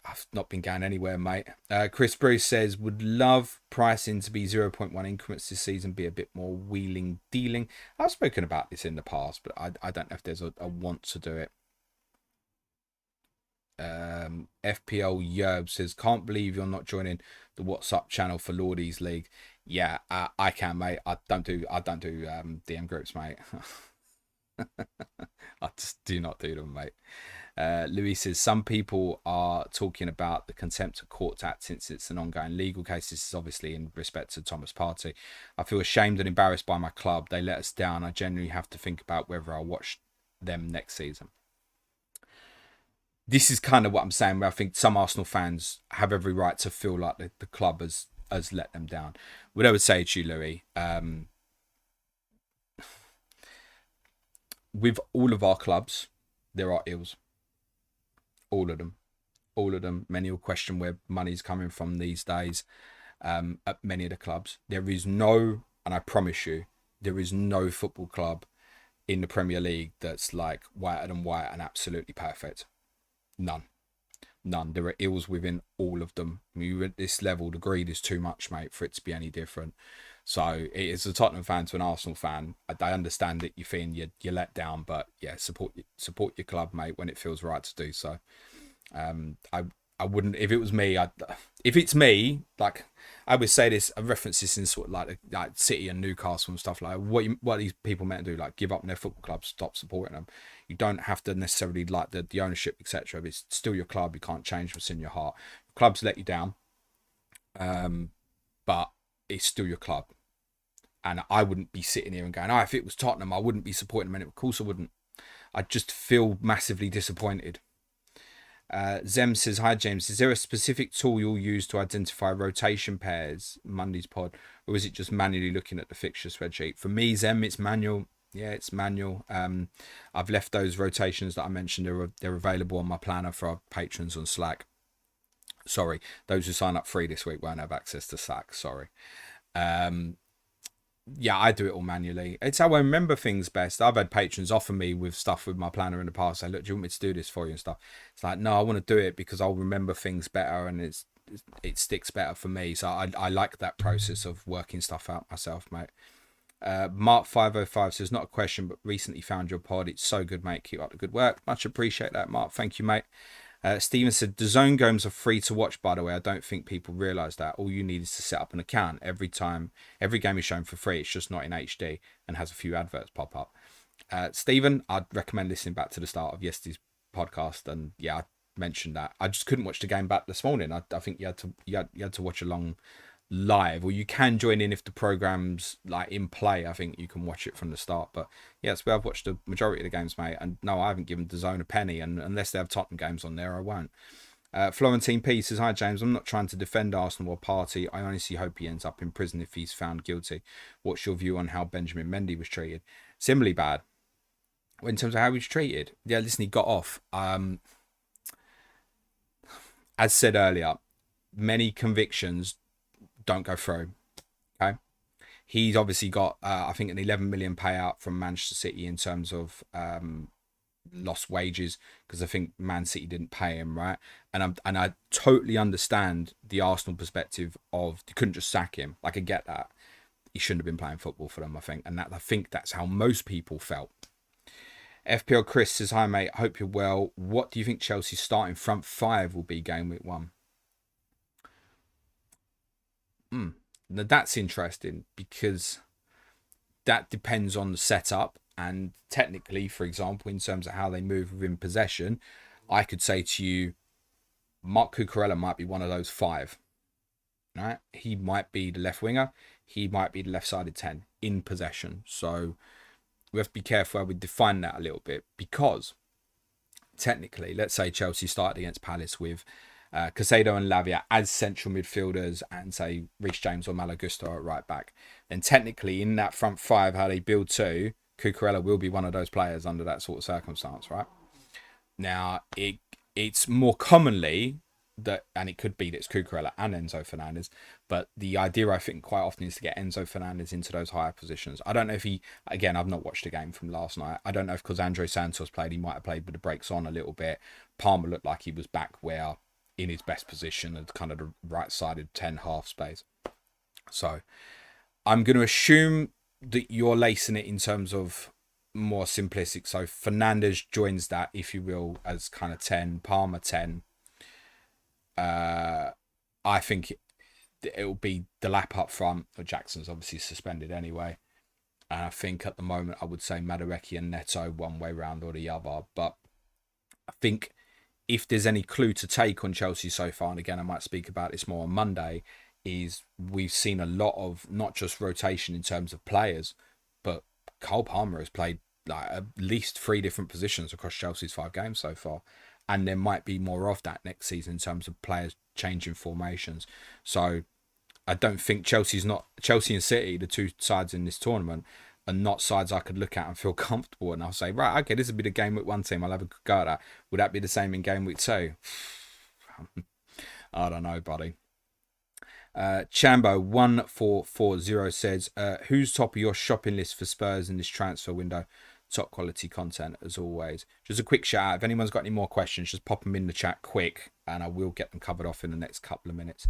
I've not been going anywhere, mate. Chris Bruce says, would love pricing to be 0.1 increments this season, be a bit more wheeling, dealing. I've spoken about this in the past, but I don't know if there's a want to do it. FPL Yerb says, can't believe you're not joining the WhatsApp channel for Lordies League. Yeah, I can, mate. I don't do DM groups, mate. I just do not do them, mate. Louis says, some people are talking about the contempt of court act since it's an ongoing legal case. This is obviously in respect to Thomas Partey. I feel ashamed and embarrassed by my club. They let us down. I genuinely have to think about whether I'll watch them next season. This is kind of what I'm saying, where I think some Arsenal fans have every right to feel like the club has let them down. What I would say to you, Louis, with all of our clubs, there are ills. All of them. Many will question where money's coming from these days. at many of the clubs. There is no, and I promise you, there is no football club in the Premier League that's like whiter than white and absolutely perfect. None. None. There are ills within all of them. You at this level, the greed is too much, mate, for it to be any different. So it is a Tottenham fan to an Arsenal fan. I understand that you're feeling you're let down, but yeah, support your club, mate, when it feels right to do so. I wouldn't, if it was me, if it's me, like I would say this, I reference this in sort of like City and Newcastle and stuff like what these people meant to do, like give up their football clubs, stop supporting them. You don't have to necessarily like the ownership, etc. It's still your club. You can't change what's in your heart. Clubs let you down, but it's still your club. And I wouldn't be sitting here and going, if it was Tottenham, I wouldn't be supporting them. And of course I wouldn't. I'd just feel massively disappointed. Zem says, hi James, is there a specific tool you'll use to identify rotation pairs, Monday's pod, or is it just manually looking at the fixture spreadsheet? For me, Zem, it's manual. Yeah, it's manual. I've left those rotations that I mentioned, they're available on my planner for our patrons on Slack. Sorry, those who sign up free this week won't have access to Slack, sorry. Yeah, I do it all manually. It's how I remember things best. I've had patrons offer me with stuff with my planner in the past. Say, look, do you want me to do this for you and stuff? It's like, no, I want to do it because I'll remember things better and it sticks better for me. So I like that process of working stuff out myself, mate. Mark505 says, not a question, but recently found your pod. It's so good, mate. Keep up the good work. Much appreciate that, Mark. Thank you, mate. Stephen said, the zone games are free to watch, by the way. I don't think people realise that. All you need is to set up an account. Every game is shown for free. It's just not in HD and has a few adverts pop up. Stephen, I'd recommend listening back to the start of yesterday's podcast. And yeah, I mentioned that. I just couldn't watch the game back this morning. I think you had to watch along live, or you can join in if the program's like in play. I think you can watch it from the start, but yeah, it's where I've watched the majority of the games, mate, and no, I haven't given DAZN a penny, and unless they have Tottenham games on there, I won't. Florentine P says, hi James, I'm not trying to defend Arsenal or Partey. I honestly hope he ends up in prison if he's found guilty. What's your view on how Benjamin Mendy was treated? Similarly bad in terms of how he was treated. Yeah, listen, he got off. As said earlier, many convictions don't go through. Okay, he's obviously got I think an 11 million payout from Manchester City in terms of lost wages, because I think Man City didn't pay him, right? And I totally understand the Arsenal perspective of you couldn't just sack him. Like, I get that he shouldn't have been playing football for them, I think, and I think that's how most people felt. FPL Chris says, hi mate, hope you're well. What do you think Chelsea's starting front five will be game week 1? Now that's interesting, because that depends on the setup, and technically, for example, in terms of how they move within possession, I could say to you, Mark Cucurella might be one of those 5. Right? He might be the left winger, he might be the left-sided 10 in possession. So we have to be careful how we define that a little bit, because technically, let's say Chelsea started against Palace with Caicedo and Lavia as central midfielders, and say Reece James or Malo Gusto at right back, then technically in that front 5, how they build to, Cucurella will be one of those players under that sort of circumstance, right? Now, it's more commonly that, and it could be that it's Cucurella and Enzo Fernandez, but the idea, I think, quite often is to get Enzo Fernandez into those higher positions. I don't know if again, I've not watched the game from last night. I don't know if because Andre Santos played, he might have played with the brakes on a little bit. Palmer looked like he was back where in his best position at kind of the right-sided 10 half space. So I'm going to assume that you're lacing it in terms of more simplistic. So Fernandez joins that, if you will, as kind of 10, Palmer 10. I think it'll be the lap up front. Jackson's obviously suspended anyway. And I think at the moment I would say Madueke and Neto one way round or the other. But I think if there's any clue to take on Chelsea so far, and again I might speak about this more on Monday, is we've seen a lot of not just rotation in terms of players, but Cole Palmer has played like at least 3 different positions across Chelsea's 5 games so far. And there might be more of that next season in terms of players changing formations. So I don't think Chelsea and City, the 2 sides in this tournament, are not sides I could look at and feel comfortable. And I'll say, right, okay, this would be the game week 1 team. I'll have a good go at that. Would that be the same in game week 2? I don't know, buddy. Chambo1440 says, who's top of your shopping list for Spurs in this transfer window? Top quality content as always. Just a quick shout out. If anyone's got any more questions, just pop them in the chat quick and I will get them covered off in the next couple of minutes.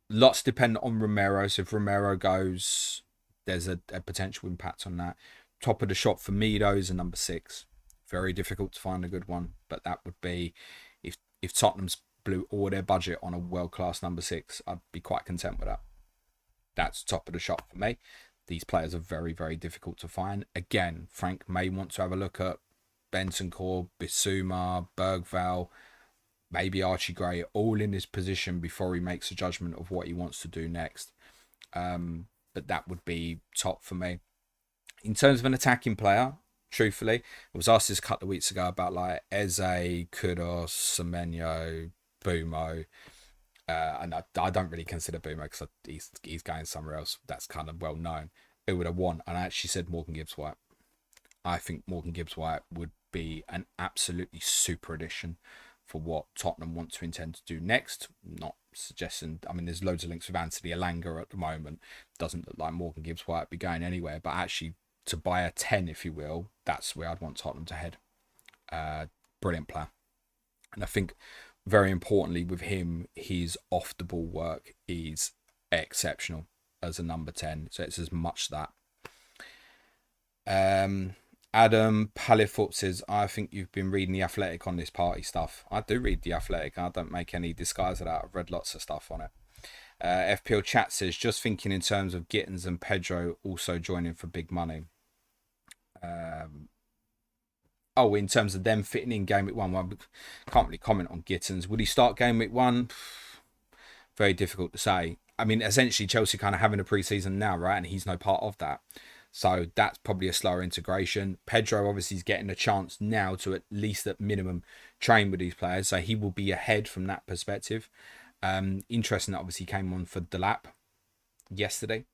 Lots depend on Romero. So if Romero goes, there's a potential impact on that. Top of the shop for me, though, is a number 6. Very difficult to find a good one, but that would be if Tottenham's blew all their budget on a world-class number 6, I'd be quite content with that. That's top of the shop for me. These players are very, very difficult to find. Again, Frank may want to have a look at Bentancur, Bissouma, Bergvall, maybe Archie Gray, all in this position before he makes a judgment of what he wants to do next. But that would be top for me. In terms of an attacking player, truthfully, I was asked this a couple of weeks ago about like Eze, Kudos, Semenyo, Bumo. And I don't really consider Bumo because he's going somewhere else. That's kind of well known. Who would I want? And I actually said Morgan Gibbs-White. I think Morgan Gibbs-White would be an absolutely super addition for what Tottenham want to intend to do next. Not suggesting, I mean, there's loads of links with Anthony Elanga at the moment. Doesn't look like Morgan Gibbs-White be going anywhere, but actually to buy a 10, if you will, that's where I'd want Tottenham to head. Brilliant player. And I think very importantly with him, his off the ball work is exceptional as a number 10. So it's as much that. Adam Palifoot says, I think you've been reading The Athletic on this Partey stuff. I do read The Athletic. I don't make any disguise of that. I've read lots of stuff on it. FPL chat says, just thinking in terms of Gittins and Pedro also joining for big money. In terms of them fitting in game week 1, well, I can't really comment on Gittins. Would he start game week 1? Very difficult to say. I mean, essentially Chelsea kind of having a pre-season now, right? And he's no part of that. So that's probably a slower integration. Pedro obviously is getting a chance now to at least at minimum train with these players. So he will be ahead from that perspective. Interesting that obviously came on for Delap yesterday.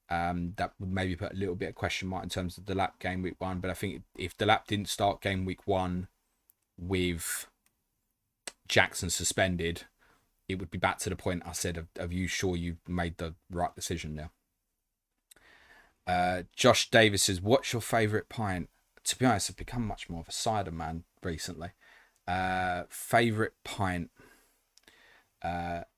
That would maybe put a little bit of question mark in terms of Delap game week 1. But I think if Delap didn't start game week 1 with Jackson suspended, it would be back to the point I said of you sure you've made the right decision there. Josh Davis says, what's your favourite pint? To be honest, I've become much more of a cider man recently. Favourite pint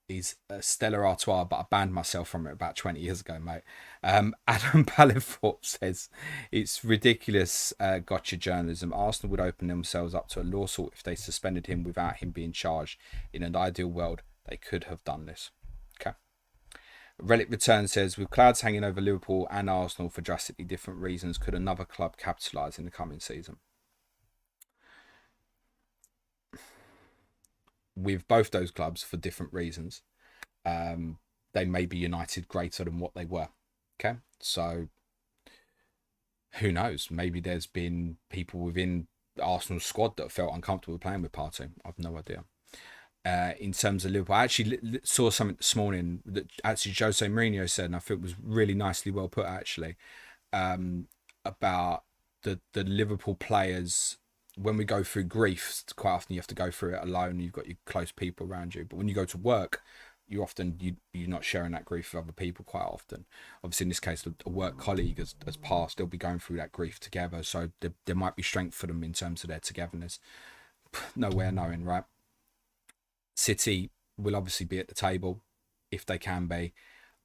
is Stella Artois, but I banned myself from it about 20 years ago, mate. Adam Palifoot says, it's ridiculous gotcha journalism. Arsenal would open themselves up to a lawsuit if they suspended him without him being charged. In an ideal world, they could have done this. Okay. Relic Return says, with clouds hanging over Liverpool and Arsenal for drastically different reasons, could another club capitalise in the coming season? With both those clubs for different reasons, they may be united greater than what they were. Okay, so who knows? Maybe there's been people within the Arsenal squad that felt uncomfortable playing with Partey. I've no idea. In terms of Liverpool, I actually saw something this morning that actually Jose Mourinho said, and I think was really nicely well put actually, about the Liverpool players. When we go through grief, quite often you have to go through it alone. You've got your close people around you, but when you go to work, you're not sharing that grief with other people quite often. Obviously, in this case, a work colleague has passed. They'll be going through that grief together, so there might be strength for them in terms of their togetherness. No way of knowing, right? City will obviously be at the table if they can be.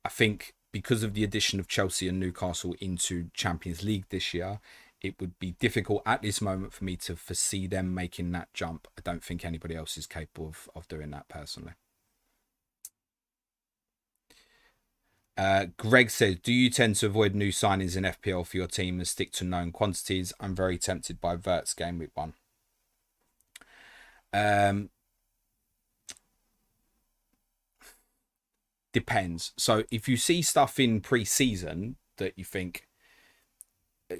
I think because of the addition of Chelsea and Newcastle into Champions League this year, it would be difficult at this moment for me to foresee them making that jump. I don't think anybody else is capable of doing that personally. Greg says, do you tend to avoid new signings in FPL for your team and stick to known quantities? I'm very tempted by Vert's game week 1. Depends. So if you see stuff in pre-season that you think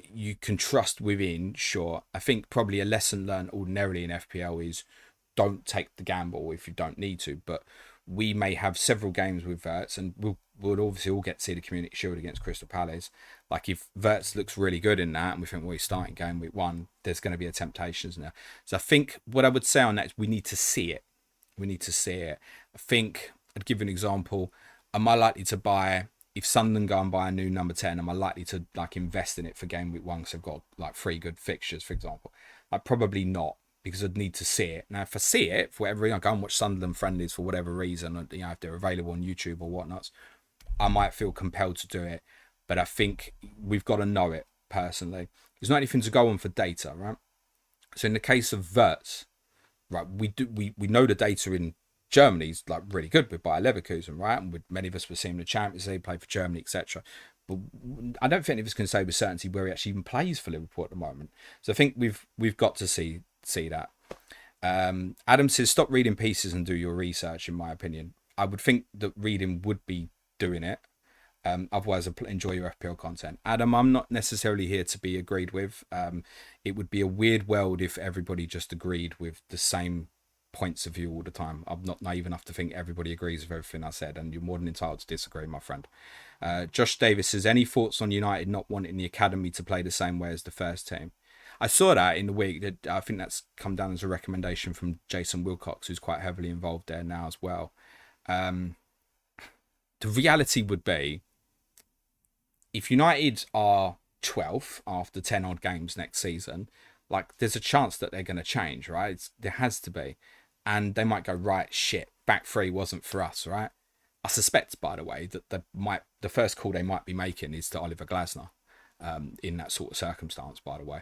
you can trust within, sure. I think probably a lesson learned ordinarily in FPL is don't take the gamble if you don't need to. But we may have several games with Verts, and we'll obviously all get to see the Community Shield against Crystal Palace. Like if Verts looks really good in that and we think, well, he's starting game week 1, there's going to be a temptation, isn't there? So I think what I would say on that is we need to see it. We need to see it. I think I'd give you an example. Am I likely to buy, if Sunderland go and buy a new number 10, am I likely to like invest in it for game week 1 because they've got like 3 good fixtures, for example? Like, probably not, because I'd need to see it. Now, if I see it, for whatever reason, I go and watch Sunderland friendlies for whatever reason, you know, if they're available on YouTube or whatnot, I might feel compelled to do it. But I think we've got to know it personally. There's not anything to go on for data, right? So in the case of Wirtz, right, we know the data in Germany's like really good with Bayer Leverkusen, right? And with many of us were seeing the Champions League, play for Germany, etc. But I don't think any of us can say with certainty where he actually even plays for Liverpool at the moment. So I think we've got to see that. Adam says, stop reading pieces and do your research. In my opinion, I would think that reading would be doing it. Otherwise, enjoy your FPL content. Adam, I'm not necessarily here to be agreed with. It would be a weird world if everybody just agreed with the same points of view all the time. I'm not naive enough to think everybody agrees with everything I said, and you're more than entitled to disagree, my friend. Josh Davis says, any thoughts on United not wanting the academy to play the same way as the first team? I saw that in the week. That I think that's come down as a recommendation from Jason Wilcox, who's quite heavily involved there now as well. The reality would be, if United are 12th after 10 odd games next season, like, there's a chance that they're going to change, right? There has to be. And they might go, right, shit, back three wasn't for us, right? I suspect, by the way, that the first call they might be making is to Oliver Glasner, in that sort of circumstance, by the way.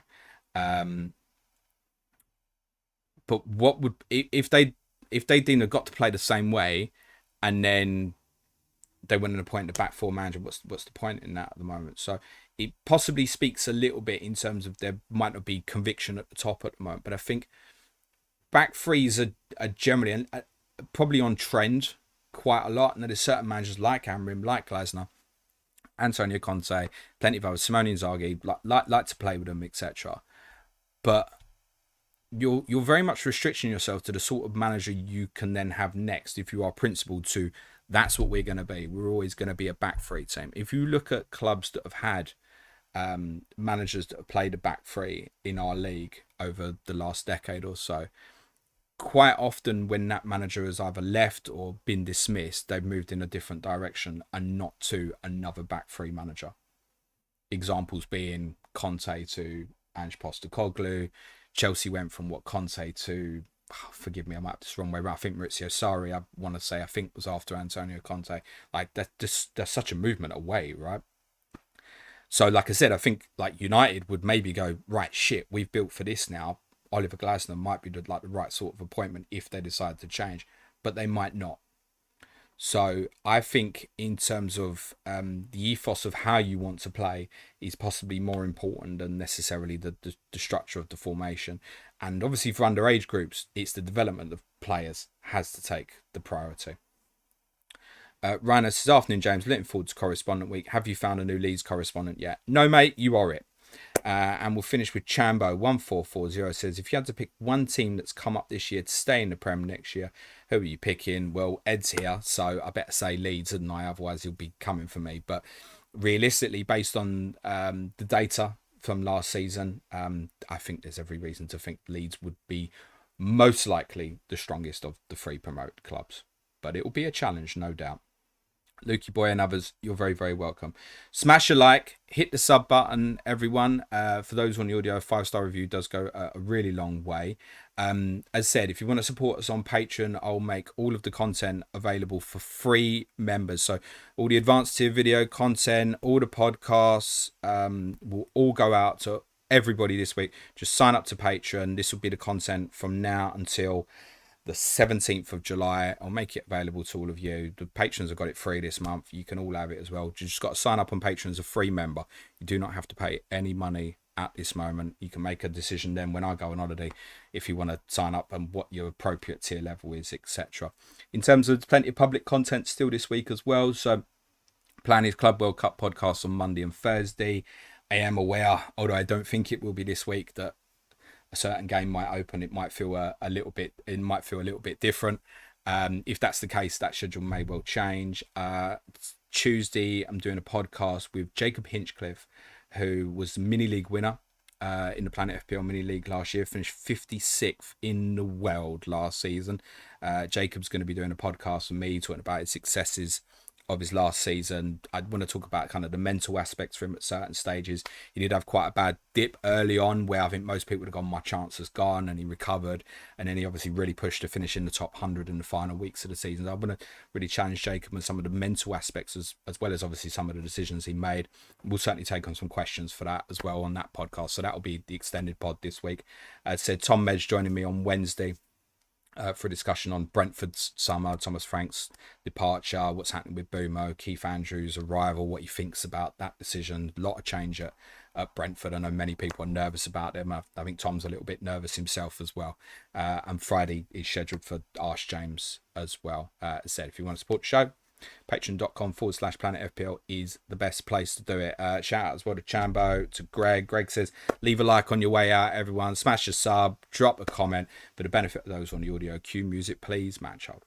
But what would, if they deem they've got to play the same way, and then they went and appointed a back four manager, what's the point in that at the moment? So it possibly speaks a little bit in terms of there might not be conviction at the top at the moment, but I think back threes are generally and probably on trend quite a lot, and there's certain managers like Amrim, like Glasner, Antonio Conte, plenty of others, Simone Inzaghi, like to play with them, etc. But you're very much restricting yourself to the sort of manager you can then have next if you are principled to, that's what we're going to be. We're always going to be a back three team. If you look at clubs that have had managers that have played a back three in our league over the last decade or so, quite often when that manager has either left or been dismissed, they've moved in a different direction and not to another back three manager. Examples being Conte to Ange Postecoglou. Chelsea went from Conte to, forgive me, I might have this wrong way around. I think Maurizio Sarri, I want to say, I think was after Antonio Conte. Like, there's such a movement away, right? So, like I said, I think like United would maybe go, right, shit, we've built for this now. Oliver Glasner might be the right sort of appointment if they decide to change, but they might not. So I think in terms of the ethos of how you want to play is possibly more important than necessarily the structure of the formation. And obviously for underage groups, it's the development of players has to take the priority. Ryan says, afternoon, James, looking forward to correspondent week. Have you found a new Leeds correspondent yet? No, mate, you are it. And we'll finish with Chambo 1440 says, if you had to pick one team that's come up this year to stay in the Prem next year, who are you picking? Well, Ed's here, so I better say Leeds, and otherwise he'll be coming for me. But realistically, based on the data from last season, I think there's every reason to think Leeds would be most likely the strongest of the three promoted clubs. But it will be a challenge, no doubt. Lukey Boy and others, you're very, very welcome. Smash a like, hit the sub button, everyone. For those on the audio, a 5-star review does go a really long way. As said, if you want to support us on Patreon, I'll make all of the content available for free members. So all the advanced tier video content, all the podcasts will all go out to everybody this week. Just sign up to Patreon. This will be the content from now until the 17th of July. I'll make it available to all of you. The patrons have got it free this month. You can all have it as well. You just got to sign up on Patreon as a free member. You do not have to pay any money at this moment. You can make a decision then when I go on holiday if you want to sign up and what your appropriate tier level is, etc. In terms of plenty of public content still this week as well. So plan is Club World Cup podcast on Monday and Thursday. I am aware, although I don't think it will be this week, that a certain game might open. It might feel a little bit different. If that's the case, that schedule may well change. Tuesday, I'm doing a podcast with Jacob Hinchcliffe, who was the mini league winner in the Planet FPL Mini League last year, finished 56th in the world last season. Jacob's going to be doing a podcast with me talking about his successes of his last season. I want to talk about kind of the mental aspects for him at certain stages. He did have quite a bad dip early on where I think most people would have gone, my chance is gone, and he recovered, and then he obviously really pushed to finish in the top 100 in the final weeks of the season. So I want to really challenge Jacob on some of the mental aspects as well as obviously some of the decisions he made. We'll certainly take on some questions for that as well on that podcast. So that'll be the extended pod this week. As said, Tom Medge joining me on Wednesday for a discussion on Brentford's summer, Thomas Frank's departure, what's happening with Bumo, Keith Andrews' arrival, what he thinks about that decision. A lot of change at Brentford. I know many people are nervous about them. I think Tom's a little bit nervous himself as well. And Friday is scheduled for Ask James as well. As I said, if you want to support the show, patreon.com/planetfpl is the best place to do it. Shout out as well to Chambo, to Greg. Greg says, leave a like on your way out, everyone. Smash a sub, drop a comment. For the benefit of those on the audio, cue music, please, man child.